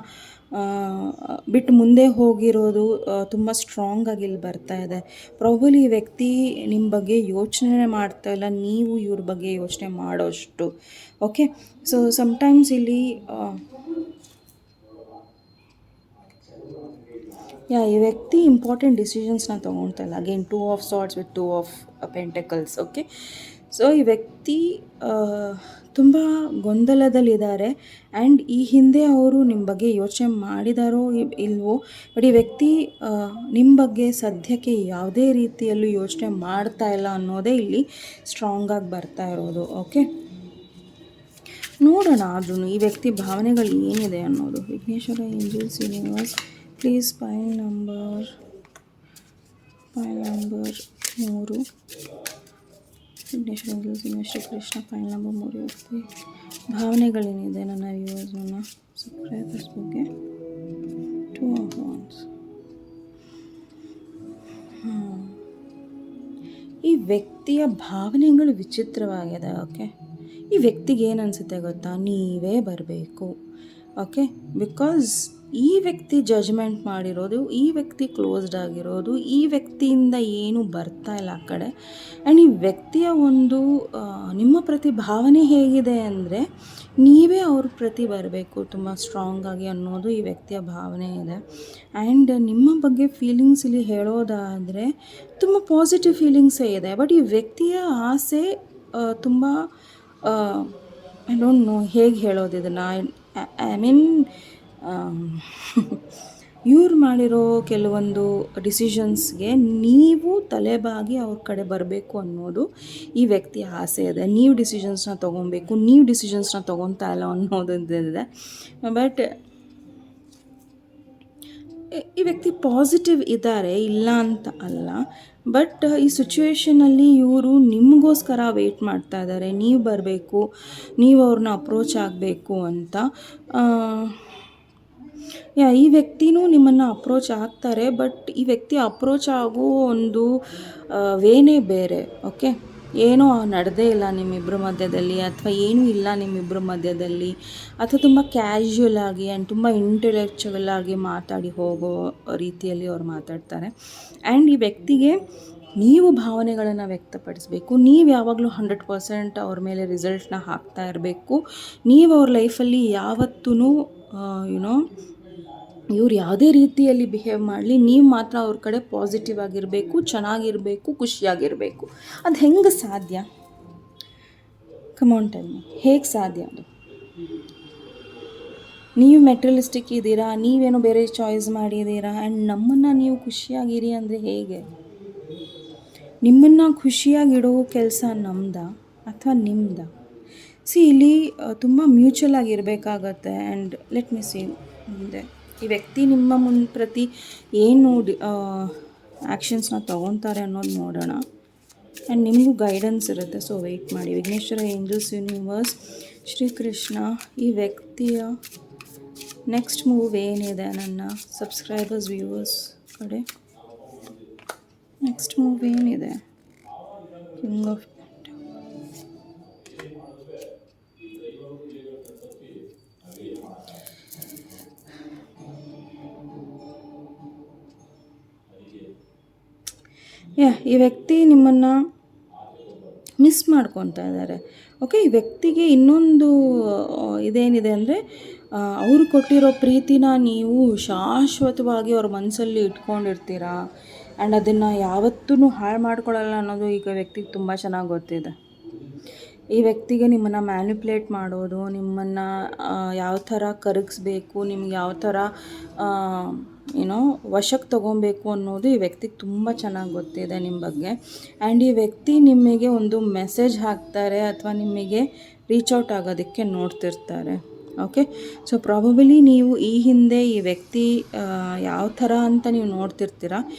ಬಿಟ್ಟು ಮುಂದೆ ಹೋಗಿರೋದು ತುಂಬ ಸ್ಟ್ರಾಂಗಾಗಿ ಇಲ್ಲಿ ಬರ್ತಾ ಇದೆ. ಪ್ರಾಬಲಿ ಈ ವ್ಯಕ್ತಿ ನಿಮ್ಮ ಬಗ್ಗೆ ಯೋಚನೆ ಮಾಡ್ತಾ ಇಲ್ಲ, ನೀವು ಇವ್ರ ಬಗ್ಗೆ ಯೋಚನೆ ಮಾಡೋಷ್ಟು. ಓಕೆ, ಸೊ ಸಮ್ಟೈಮ್ಸ್ ಇಲ್ಲಿ ಈ ವ್ಯಕ್ತಿ ಇಂಪಾರ್ಟೆಂಟ್ ಡಿಸಿಷನ್ಸ್ನ ತೊಗೊಳ್ತಾ ಇಲ್ಲ. Again 2 of swords with 2 of pentacles. Okay, so ಈ ವ್ಯಕ್ತಿ ತುಂಬ ಗೊಂದಲದಲ್ಲಿದ್ದಾರೆ. ಆ್ಯಂಡ್ ಈ ಹಿಂದೆ ಅವರು ನಿಮ್ಮ ಬಗ್ಗೆ ಯೋಚನೆ ಮಾಡಿದಾರೋ ಇಲ್ವೋ, ಬಟ್ ಈ ವ್ಯಕ್ತಿ ನಿಮ್ಮ ಬಗ್ಗೆ ಸದ್ಯಕ್ಕೆ ಯಾವುದೇ ರೀತಿಯಲ್ಲೂ ಯೋಚನೆ ಮಾಡ್ತಾ ಇಲ್ಲ ಅನ್ನೋದೇ ಇಲ್ಲಿ ಸ್ಟ್ರಾಂಗಾಗಿ ಬರ್ತಾ ಇರೋದು. ಓಕೆ, ನೋಡೋಣ ಆದ್ರೂ ಈ ವ್ಯಕ್ತಿ ಭಾವನೆಗಳು ಏನಿದೆ ಅನ್ನೋದು. Vighneshwara, angels, universe, please file number 3. Vighneshwara, angels, universe, Krishna, file number 3 ವ್ಯಕ್ತಿ ಭಾವನೆಗಳೇನಿದೆ ನನ್ನ ವ್ಯೂವರ್ಸ್, ನನ್ನ ಸಬ್ಸ್ಕ್ರೈಬರ್ಸ್ ಬಗ್ಗೆ. 2 ಆಫ್ ವಾಂಡ್ಸ್. ಈ ವ್ಯಕ್ತಿಯ ಭಾವನೆಗಳು ವಿಚಿತ್ರವಾಗಿದೆ. ಓಕೆ, ಈ ವ್ಯಕ್ತಿಗೆ ಏನು ಅನಿಸುತ್ತೆ ಗೊತ್ತಾ, ನೀವೇ ಬರಬೇಕು. ಓಕೆ, ಬಿಕಾಸ್ ಈ ವ್ಯಕ್ತಿ ಜಜ್ಮೆಂಟ್ ಮಾಡಿರೋದು, ಈ ವ್ಯಕ್ತಿ ಕ್ಲೋಸ್ಡ್ ಆಗಿರೋದು, ಈ ವ್ಯಕ್ತಿಯಿಂದ ಏನು ಬರ್ತಾ ಇಲ್ಲ ಆ ಕಡೆ. ಆ್ಯಂಡ್ ಈ ವ್ಯಕ್ತಿಯ ಒಂದು ನಿಮ್ಮ ಪ್ರತಿ ಭಾವನೆ ಹೇಗಿದೆ ಅಂದರೆ ನೀವೇ ಅವ್ರ ಪ್ರತಿ ಬರಬೇಕು ತುಂಬ ಸ್ಟ್ರಾಂಗಾಗಿ ಅನ್ನೋದು ಈ ವ್ಯಕ್ತಿಯ ಭಾವನೆ ಇದೆ. ಆ್ಯಂಡ್ ನಿಮ್ಮ ಬಗ್ಗೆ ಫೀಲಿಂಗ್ಸ್ ಇಲ್ಲಿ ಹೇಳೋದಾದರೆ ತುಂಬ ಪಾಸಿಟಿವ್ ಫೀಲಿಂಗ್ಸೇ ಇದೆ. ಬಟ್ ಈ ವ್ಯಕ್ತಿಯ ಆಸೆ ತುಂಬ ಐ ಡೋಂಟ್ ನೋ ಹೇಗೆ ಹೇಳೋದು ಇದನ್ನು. ಐ ಮೀನ್ ಇವ್ರು ಮಾಡಿರೋ ಕೆಲವೊಂದು ಡಿಸಿಷನ್ಸ್ಗೆ ನೀವು ತಲೆಬಾಗಿ ಅವ್ರ ಕಡೆ ಬರಬೇಕು ಅನ್ನೋದು ಈ ವ್ಯಕ್ತಿಯ ಆಸೆ ಇದೆ. ನೀವು ಡಿಸಿಷನ್ಸ್ನ ತೊಗೊಬೇಕು, ನೀವು ಡಿಸಿಷನ್ಸ್ನ ತೊಗೊತಾ ಇಲ್ಲ ಅನ್ನೋದಿದೆ. ಬಟ್ ಈ ವ್ಯಕ್ತಿ ಪಾಸಿಟಿವ್ ಇದ್ದಾರೆ, ಇಲ್ಲ ಅಂತ ಅಲ್ಲ. ಬಟ್ ಈ ಸಿಚುವೇಷನಲ್ಲಿ ಇವರು ನಿಮಗೋಸ್ಕರ ವೆಯ್ಟ್ ಮಾಡ್ತಾ ಇದ್ದಾರೆ, ನೀವು ಬರಬೇಕು, ನೀವು ಅವ್ರನ್ನ ಅಪ್ರೋಚ್ ಆಗಬೇಕು ಅಂತ. ಈ ವ್ಯಕ್ತಿನೂ ನಿಮ್ಮನ್ನು ಅಪ್ರೋಚ್ ಆಗ್ತಾರೆ. ಬಟ್ ಈ ವ್ಯಕ್ತಿ ಅಪ್ರೋಚ್ ಆಗೋ ಒಂದು ವೇನೇ ಬೇರೆ. ಓಕೆ, ಏನೋ ನಡೆದೇ ಇಲ್ಲ ನಿಮ್ಮಿಬ್ಬರ ಮಧ್ಯದಲ್ಲಿ, ಅಥವಾ ಏನೂ ಇಲ್ಲ ನಿಮ್ಮಿಬ್ಬರ ಮಧ್ಯದಲ್ಲಿ, ಅಥವಾ ತುಂಬ ಕ್ಯಾಶುವಲ್ ಆಗಿ ಆ್ಯಂಡ್ ತುಂಬ ಇಂಟೆಲೆಕ್ಚುವಲ್ ಆಗಿ ಮಾತಾಡಿ ಹೋಗೋ ರೀತಿಯಲ್ಲಿ ಅವ್ರು ಮಾತಾಡ್ತಾರೆ. ಆ್ಯಂಡ್ ಈ ವ್ಯಕ್ತಿಗೆ ನೀವು ಭಾವನೆಗಳನ್ನು ವ್ಯಕ್ತಪಡಿಸಬೇಕು. ನೀವು ಯಾವಾಗಲೂ 100% ಅವ್ರ ಮೇಲೆ ರಿಸಲ್ಟ್ನ ಹಾಕ್ತಾ ಇರಬೇಕು. ನೀವು ಅವ್ರ ಲೈಫಲ್ಲಿ ಯಾವತ್ತೂ ಯುನೋ ಇವ್ರು ಯಾವುದೇ ರೀತಿಯಲ್ಲಿ ಬಿಹೇವ್ ಮಾಡಲಿ, ನೀವು ಮಾತ್ರ ಅವ್ರ ಕಡೆ ಪಾಸಿಟಿವ್ ಆಗಿರಬೇಕು, ಚೆನ್ನಾಗಿರಬೇಕು, ಖುಷಿಯಾಗಿರಬೇಕು. ಅದು ಹೆಂಗೆ ಸಾಧ್ಯ? ಕಮಾನ್ ಟೆಲ್ ಮಿ, ಹೇಗೆ ಸಾಧ್ಯ ಅದು? ನೀವು ಮೆಟೀರಿಯಲಿಸ್ಟಿಕ್ ಇದ್ದೀರಾ, ನೀವೇನೋ ಬೇರೆ ಚಾಯ್ಸ್ ಮಾಡಿದ್ದೀರಾ, ಆ್ಯಂಡ್ ನಮ್ಮನ್ನು ನೀವು ಖುಷಿಯಾಗಿರಿ ಅಂದರೆ ಹೇಗೆ? ನಿಮ್ಮನ್ನು ಖುಷಿಯಾಗಿಡೋ ಕೆಲಸ ನಮ್ಮದಾ ಅಥವಾ ನಿಮ್ಮದಾ? ಇಲ್ಲಿ ತುಂಬ ಮ್ಯೂಚುವಲ್ ಆಗಿರಬೇಕಾಗತ್ತೆ. ಆ್ಯಂಡ್ ಲೆಟ್ ಮಿ ಸಿ, ಮುಂದೆ ಈ ವ್ಯಕ್ತಿ ನಿಮ್ಮ ಪ್ರತಿ ಏನು ಆ್ಯಕ್ಷನ್ಸ್ನ ತೊಗೊತಾರೆ ಅನ್ನೋದು ನೋಡೋಣ. ಆ್ಯಂಡ್ ನಿಮಗೂ ಗೈಡೆನ್ಸ್ ಇರುತ್ತೆ, ಸೊ ವೆಯ್ಟ್ ಮಾಡಿ. ವಿಘ್ನೇಶ್ವರ, ಏಂಜಲ್ಸ್, ಯೂನಿವರ್ಸ್, ಶ್ರೀಕೃಷ್ಣ, ಈ ವ್ಯಕ್ತಿಯ ನೆಕ್ಸ್ಟ್ ಮೂವ್ ಏನಿದೆ ನನ್ನ ಸಬ್ಸ್ಕ್ರೈಬರ್ಸ್, ವ್ಯೂವರ್ಸ್ ಕಡೆ? ನೆಕ್ಸ್ಟ್ ಮೂವ್ ಏನಿದೆ? ಕಿಂಗ್ ಆಫ್ ಈ ವ್ಯಕ್ತಿ ನಿಮ್ಮನ್ನು ಮಿಸ್ ಮಾಡ್ಕೊತಾ ಇದ್ದಾರೆ. ಓಕೆ, ಈ ವ್ಯಕ್ತಿಗೆ ಇನ್ನೊಂದು ಇದೇನಿದೆ ಅಂದರೆ, ಅವರು ಕೊಟ್ಟಿರೋ ಪ್ರೀತಿನ ನೀವು ಶಾಶ್ವತವಾಗಿ ಅವ್ರ ಮನಸ್ಸಲ್ಲಿ ಇಟ್ಕೊಂಡಿರ್ತೀರ. ಆ್ಯಂಡ್ ಅದನ್ನು ಯಾವತ್ತೂ ಹಾಳು ಮಾಡ್ಕೊಳ್ಳಲ್ಲ ಅನ್ನೋದು ಈಗ ವ್ಯಕ್ತಿಗೆ ತುಂಬ ಚೆನ್ನಾಗಿ ಗೊತ್ತಿದೆ. ಈ ವ್ಯಕ್ತಿಗೆ ನಿಮ್ಮನ್ನು ಮ್ಯಾನಿಪ್ಯುಲೇಟ್ ಮಾಡೋದು, ನಿಮ್ಮನ್ನು ಯಾವ ಥರ ಕರಗಿಸ್ಬೇಕು, ನಿಮ್ಗೆ ಯಾವ ಥರ ಏನೋ ವಶಕ್ಕೆ ತೊಗೊಬೇಕು ಅನ್ನೋದು ಈ ವ್ಯಕ್ತಿಗೆ ತುಂಬ ಚೆನ್ನಾಗಿ ಗೊತ್ತಿದೆ ನಿಮ್ಮ ಬಗ್ಗೆ. ಆ್ಯಂಡ್ ಈ ವ್ಯಕ್ತಿ ನಿಮಗೆ ಒಂದು ಮೆಸೇಜ್ ಹಾಕ್ತಾರೆ ಅಥವಾ ನಿಮಗೆ ರೀಚ್ ಔಟ್ ಆಗೋದಕ್ಕೆ ನೋಡ್ತಿರ್ತಾರೆ. ಓಕೆ, ಸೊ ಪ್ರಾಬಬಲಿ ನೀವು ಈ ಹಿಂದೆ ಈ ವ್ಯಕ್ತಿ ಯಾವ ಥರ ಅಂತ ನೀವು ನೋಡ್ತಿರ್ತೀರ.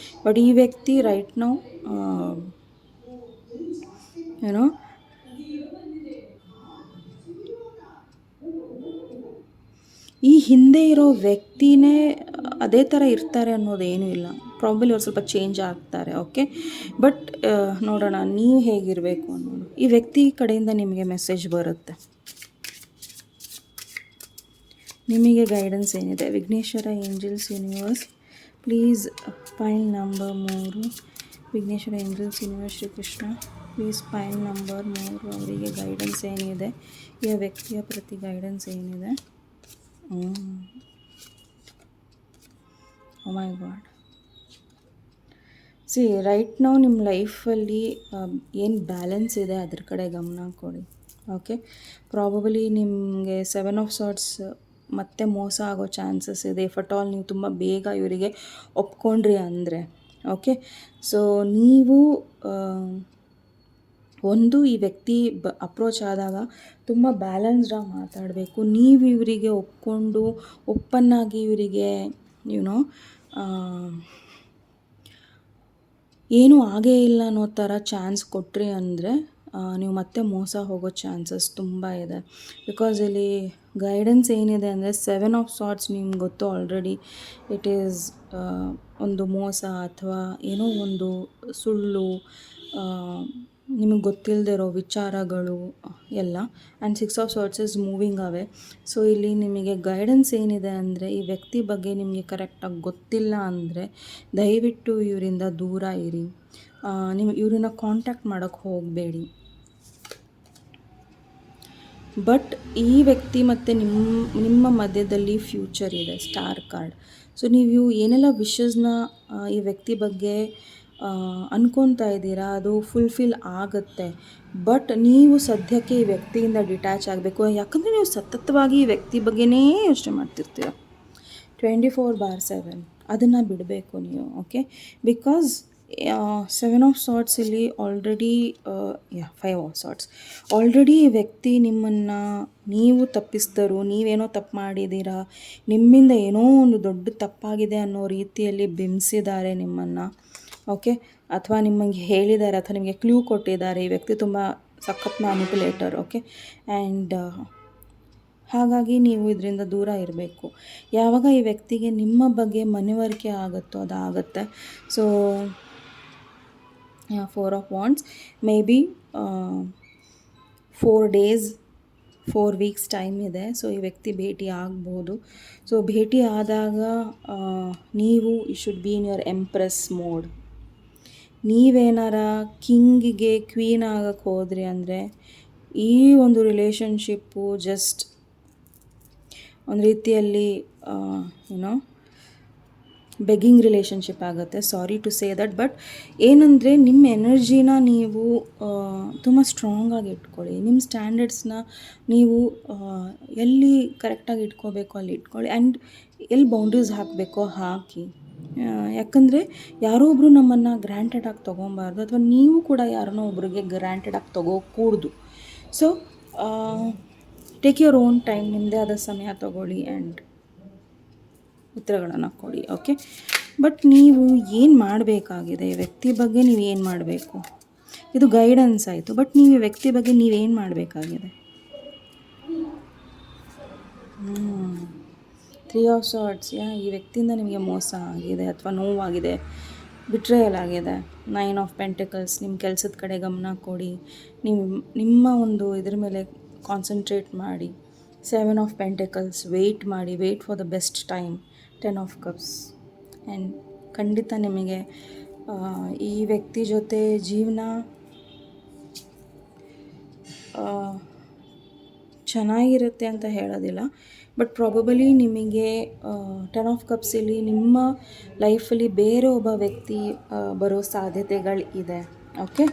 ಬಟ್ ಈ ವ್ಯಕ್ತಿ ರೈಟ್ ನೌ ಏನೋ ಈ ಹಿಂದೆ ಇರೋ ವ್ಯಕ್ತಿನೇ ಅದೇ ಥರ ಇರ್ತಾರೆ ಅನ್ನೋದೇನೂ ಇಲ್ಲ. ಪ್ರಾಬಲಿ ಅವ್ರು ಸ್ವಲ್ಪ ಚೇಂಜ್ ಆಗ್ತಾರೆ. ಓಕೆ, ಬಟ್ ನೋಡೋಣ ನೀವು ಹೇಗಿರಬೇಕು ಅನ್ನೋದು. ಈ ವ್ಯಕ್ತಿ ಕಡೆಯಿಂದ ನಿಮಗೆ ಮೆಸೇಜ್ ಬರುತ್ತೆ. ನಿಮಗೆ ಗೈಡೆನ್ಸ್ ಏನಿದೆ? Vighneshwara, angels, universe, please file number 3. Vighneshwara, angels, universe, Shrikrishna, please file number 3. ಅವರಿಗೆ ಗೈಡೆನ್ಸ್ ಏನಿದೆ? ಈ ವ್ಯಕ್ತಿಯ ಪ್ರತಿ ಗೈಡೆನ್ಸ್ ಏನಿದೆ? ಓ ಮೈ ಗಾಡ್. ರೈಟ್ ನಾವು ನಿಮ್ಮ ಲೈಫಲ್ಲಿ ಏನು ಬ್ಯಾಲೆನ್ಸ್ ಇದೆ ಅದ್ರ ಕಡೆ ಗಮನ ಕೊಡಿ. ಓಕೆ, ಪ್ರಾಬಬಲಿ ನಿಮಗೆ 7 ಆಫ್ ಸಾರ್ಟ್ಸ್ ಮತ್ತೆ ಮೋಸ ಆಗೋ ಚಾನ್ಸಸ್ ಇದೆ. ಇಫ್ ಅಟ್ ಆಲ್ ನೀವು ತುಂಬ ಬೇಗ ಇವರಿಗೆ ಒಪ್ಕೊಂಡ್ರಿ ಅಂದರೆ. ಓಕೆ, ಸೊ ನೀವು ಒಂದು ಈ ವ್ಯಕ್ತಿ ಅಪ್ರೋಚ್ ಆದಾಗ ತುಂಬ ಬ್ಯಾಲೆನ್ಸ್ಡಾಗಿ ಮಾತಾಡಬೇಕು. ನೀವು ಇವರಿಗೆ ಒಪ್ಕೊಂಡು ಓಪನ್ನಾಗಿ ಇವರಿಗೆ ಯುನೋ ಏನೂ ಆಗೇ ಇಲ್ಲ ಅನ್ನೋ ಥರ ಚಾನ್ಸ್ ಕೊಟ್ರಿ ಅಂದರೆ ನೀವು ಮತ್ತೆ ಮೋಸ ಹೋಗೋ ಚಾನ್ಸಸ್ ತುಂಬ ಇದೆ. ಬಿಕಾಸ್ ಇಲ್ಲಿ ಗೈಡೆನ್ಸ್ ಏನಿದೆ ಅಂದರೆ 7 ಆಫ್ ಸಾರ್ಟ್ಸ್ ನಿಮ್ಗೆ ಗೊತ್ತು ಆಲ್ರೆಡಿ. ಇಟ್ ಈಸ್ ಒಂದು ಮೋಸ ಅಥವಾ ಏನೋ ಒಂದು ಸುಳ್ಳು, ನಿಮಗೆ ಗೊತ್ತಿಲ್ಲದೆ ಇರೋ ವಿಚಾರಗಳು ಎಲ್ಲ. And 6 of swords is moving away. So ಇಲ್ಲಿ ನಿಮಗೆ ಗೈಡೆನ್ಸ್ ಏನಿದೆ ಅಂದರೆ, ಈ ವ್ಯಕ್ತಿ ಬಗ್ಗೆ ನಿಮಗೆ ಕರೆಕ್ಟಾಗಿ ಗೊತ್ತಿಲ್ಲ ಅಂದರೆ ದಯವಿಟ್ಟು ಇವರಿಂದ ದೂರ ಇರಿ. ಇವ್ರನ್ನ ಕಾಂಟ್ಯಾಕ್ಟ್ ಮಾಡೋಕ್ಕೆ ಹೋಗಬೇಡಿ. ಬಟ್ ಈ ವ್ಯಕ್ತಿ ಮತ್ತು ನಿಮ್ಮ ಮಧ್ಯದಲ್ಲಿ ಫ್ಯೂಚರ್ ಇದೆ, ಸ್ಟಾರ್ ಕಾರ್ಡ್. ಸೊ ನೀವು ಏನೆಲ್ಲ ವಿಷಸ್ನ ಈ ವ್ಯಕ್ತಿ ಬಗ್ಗೆ ಅನ್ಕೊತಾ ಇದ್ದೀರಾ ಅದು ಫುಲ್ಫಿಲ್ ಆಗುತ್ತೆ. ಬಟ್ ನೀವು ಸದ್ಯಕ್ಕೆ ಈ ವ್ಯಕ್ತಿಯಿಂದ ಡಿಟ್ಯಾಚ್ ಆಗಬೇಕು. ಯಾಕಂದರೆ ನೀವು ಸತತವಾಗಿ ಈ ವ್ಯಕ್ತಿ ಬಗ್ಗೆನೇ ಯೋಚನೆ ಮಾಡ್ತಿರ್ತೀರ 24/7. ಅದನ್ನು ಬಿಡಬೇಕು ನೀವು. ಓಕೆ, ಬಿಕಾಸ್ 7 ಆಫ್ ಸಾರ್ಟ್ಸ್ ಇಲ್ಲಿ ಆಲ್ರೆಡಿ 5 ಆಫ್ ಸಾರ್ಟ್ಸ್ ಆಲ್ರೆಡಿ ಈ ವ್ಯಕ್ತಿ ನಿಮ್ಮನ್ನು ನೀವು ತಪ್ಪಿಸಿದರು, ನೀವೇನೋ ತಪ್ಪು ಮಾಡಿದ್ದೀರಾ, ನಿಮ್ಮಿಂದ ಏನೋ ಒಂದು ದೊಡ್ಡ ತಪ್ಪಾಗಿದೆ ಅನ್ನೋ ರೀತಿಯಲ್ಲಿ ಬಿಂಬಿಸಿದ್ದಾರೆ ನಿಮ್ಮನ್ನು. ಓಕೆ, ಅಥವಾ ನಿಮಗೆ ಹೇಳಿದ್ದಾರೆ ಅಥವಾ ನಿಮಗೆ ಕ್ಲೂ ಕೊಟ್ಟಿದ್ದಾರೆ. ಈ ವ್ಯಕ್ತಿ ತುಂಬ ಸಖತ್ ಮ್ಯಾನಿಪುಲೇಟರ್. ಓಕೆ, ಆ್ಯಂಡ್ ಹಾಗಾಗಿ ನೀವು ಇದರಿಂದ ದೂರ ಇರಬೇಕು. ಯಾವಾಗ ಈ ವ್ಯಕ್ತಿಗೆ ನಿಮ್ಮ ಬಗ್ಗೆ ಮನವರಿಕೆ ಆಗುತ್ತೋ ಅದಾಗುತ್ತೆ. So four of wands, maybe 4 days 4 weeks time ಇದೆ. ಸೊ ಈ ವ್ಯಕ್ತಿ ಭೇಟಿ ಆಗ್ಬೋದು. ಸೊ ಭೇಟಿ ಆದಾಗ ನೀವು you should be in your empress mode. ನೀವೇನಾರ ಕಿಂಗಿಗೆ ಕ್ವೀನ್ ಆಗಕ್ಕೆ ಹೋದ್ರಿ ಅಂದರೆ ಈ ಒಂದು ರಿಲೇಷನ್ಶಿಪ್ಪು ಜಸ್ಟ್ ಒಂದು ರೀತಿಯಲ್ಲಿ ಏನೋ ಬೆಗ್ಗಿಂಗ್ ರಿಲೇಷನ್ಶಿಪ್ ಆಗುತ್ತೆ. Sorry to say that, but ಏನಂದರೆ ನಿಮ್ಮ ಎನರ್ಜಿನ ನೀವು ತುಂಬ ಸ್ಟ್ರಾಂಗಾಗಿ ಇಟ್ಕೊಳ್ಳಿ. ನಿಮ್ಮ ಸ್ಟ್ಯಾಂಡರ್ಡ್ಸ್ನ ನೀವು ಎಲ್ಲಿ ಕರೆಕ್ಟಾಗಿ ಇಟ್ಕೋಬೇಕು ಅಲ್ಲಿ ಇಟ್ಕೊಳ್ಳಿ, ಆ್ಯಂಡ್ ಎಲ್ಲಿ ಬೌಂಡ್ರೀಸ್ ಹಾಕಬೇಕೋ ಹಾಕಿ. ಯಾಕಂದರೆ ಯಾರೋ ಒಬ್ಬರು ನಮ್ಮನ್ನು ಗ್ರ್ಯಾಂಟೆಡಾಗಿ ತೊಗೊಬಾರ್ದು, ಅಥವಾ ನೀವು ಕೂಡ ಯಾರನ್ನೋ ಒಬ್ರಿಗೆ ಗ್ರ್ಯಾಂಟೆಡಾಗಿ ತೊಗೋಕೂಡ್ದು. So take your own time, ನಿಮ್ಮದೇ ಆದ ಸಮಯ ತೊಗೊಳ್ಳಿ ಆ್ಯಂಡ್ ಉತ್ತರಗಳನ್ನು ಕೊಡಿ. ಓಕೆ, ಬಟ್ ನೀವು ಏನು ಮಾಡಬೇಕಾಗಿದೆ, ಈ ವ್ಯಕ್ತಿ ಬಗ್ಗೆ ನೀವು ಏನು ಮಾಡಬೇಕು, ಇದು ಗೈಡೆನ್ಸ್ ಆಯಿತು. ಬಟ್ ನೀವು ಈ ವ್ಯಕ್ತಿ ಬಗ್ಗೆ ನೀವೇನು ಮಾಡಬೇಕಾಗಿದೆ? 3 of Swords. ಈ ವ್ಯಕ್ತಿಯಿಂದ ನಿಮಗೆ ಮೋಸ ಆಗಿದೆ ಅಥವಾ ನೋವಾಗಿದೆ, ಬಿಟ್ರೇಯಲ್ ಆಗಿದೆ. 9 of Pentacles. ನಿಮ್ಮ ಕೆಲಸದ ಕಡೆ ಗಮನ ಕೊಡಿ, ನಿಮ್ಮ ಒಂದು ಇದ್ರ ಮೇಲೆ ಕಾನ್ಸಂಟ್ರೇಟ್ ಮಾಡಿ. 7 of Pentacles. ವೆಯ್ಟ್ ಮಾಡಿ, wait for the best time. 10 of Cups. And ಖಂಡಿತ ನಿಮಗೆ ಈ ವ್ಯಕ್ತಿ ಜೊತೆ ಜೀವನ ಚೆನ್ನಾಗಿರುತ್ತೆ ಅಂತ ಹೇಳೋದಿಲ್ಲ, ಬಟ್ ಪ್ರಾಬಬಲಿ ನಿಮಗೆ 10 of Cups ಇಲ್ಲಿ ನಿಮ್ಮ ಲೈಫಲ್ಲಿ ಬೇರೆ ಒಬ್ಬ ವ್ಯಕ್ತಿ ಬರೋ ಸಾಧ್ಯತೆಗಳಿದೆ. ಓಕೆ,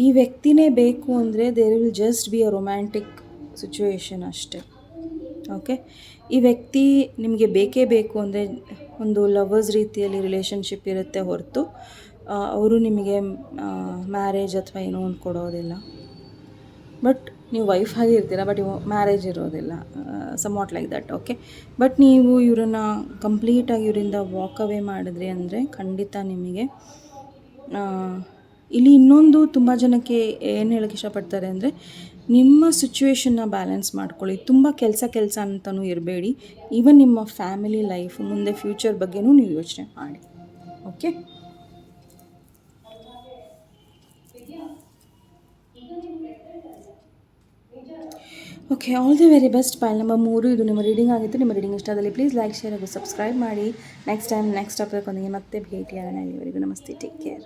ಈ ವ್ಯಕ್ತಿನೇ ಬೇಕು ಅಂದರೆ there will just be a romantic situation ಅಷ್ಟೇ. ಓಕೆ, ಈ ವ್ಯಕ್ತಿ ನಿಮಗೆ ಬೇಕೇ ಬೇಕು ಅಂದರೆ ಒಂದು ಲವರ್ಸ್ ರೀತಿಯಲ್ಲಿ ರಿಲೇಷನ್ಶಿಪ್ ಇರುತ್ತೆ ಹೊರತು ಅವರು ನಿಮಗೆ ಮ್ಯಾರೇಜ್ ಅಥವಾ ಏನೋ ಒಂದು ಕೊಡೋದಿಲ್ಲ. ಬಟ್ ನೀವು ವೈಫ್ ಆಗಿರ್ತೀರ, ಬಟ್ ಮ್ಯಾರೇಜ್ ಇರೋದಿಲ್ಲ, somewhat like that. Okay, but ನೀವು ಇವರನ್ನು ಕಂಪ್ಲೀಟಾಗಿ ಇವರಿಂದ ವಾಕ್ ಅವೇ ಮಾಡಿದ್ರಿ ಅಂದರೆ ಖಂಡಿತ ನಿಮಗೆ ಇಲ್ಲಿ ಇನ್ನೊಂದು ತುಂಬ ಜನಕ್ಕೆ ಏನು ಹೇಳೋಕ್ಕೆ ಇಷ್ಟಪಡ್ತಾರೆ ಅಂದರೆ ನಿಮ್ಮ ಸಿಚುವೇಶನ್ನ ಬ್ಯಾಲೆನ್ಸ್ ಮಾಡ್ಕೊಳ್ಳಿ. ತುಂಬ ಕೆಲಸ ಅಂತಲೂ ಇರಬೇಡಿ. ಈವನ್ ನಿಮ್ಮ ಫ್ಯಾಮಿಲಿ ಲೈಫ್, ಮುಂದೆ ಫ್ಯೂಚರ್ ಬಗ್ಗೆನೂ ನೀವು ಯೋಚನೆ ಮಾಡಿ. Okay, okay, all the very best. File number 3 ಇದು ನಿಮ್ಮ ರೀಡಿಂಗ್ ಆಗಿತ್ತು. ನಿಮ್ಮ ರೀಡಿಂಗ್ ಇಷ್ಟ ಆದಲ್ಲಿ ಪ್ಲೀಸ್ ಲೈಕ್, ಶೇರ್ ಹಾಗೂ ಸಬ್ಸ್ಕ್ರೈಬ್ ಮಾಡಿ. ನೆಕ್ಸ್ಟ್ ಟೈಮ್ ನೆಕ್ಸ್ಟ್ ಟಾಪಿಕ್ ಒಂದಿಗೆ ಮತ್ತೆ ಭೇಟಿಯಾಗೋಣ. ಇಲ್ಲಿವರೆಗೂ ನಮಸ್ತೆ, ಟೇಕ್ ಕೇರ್.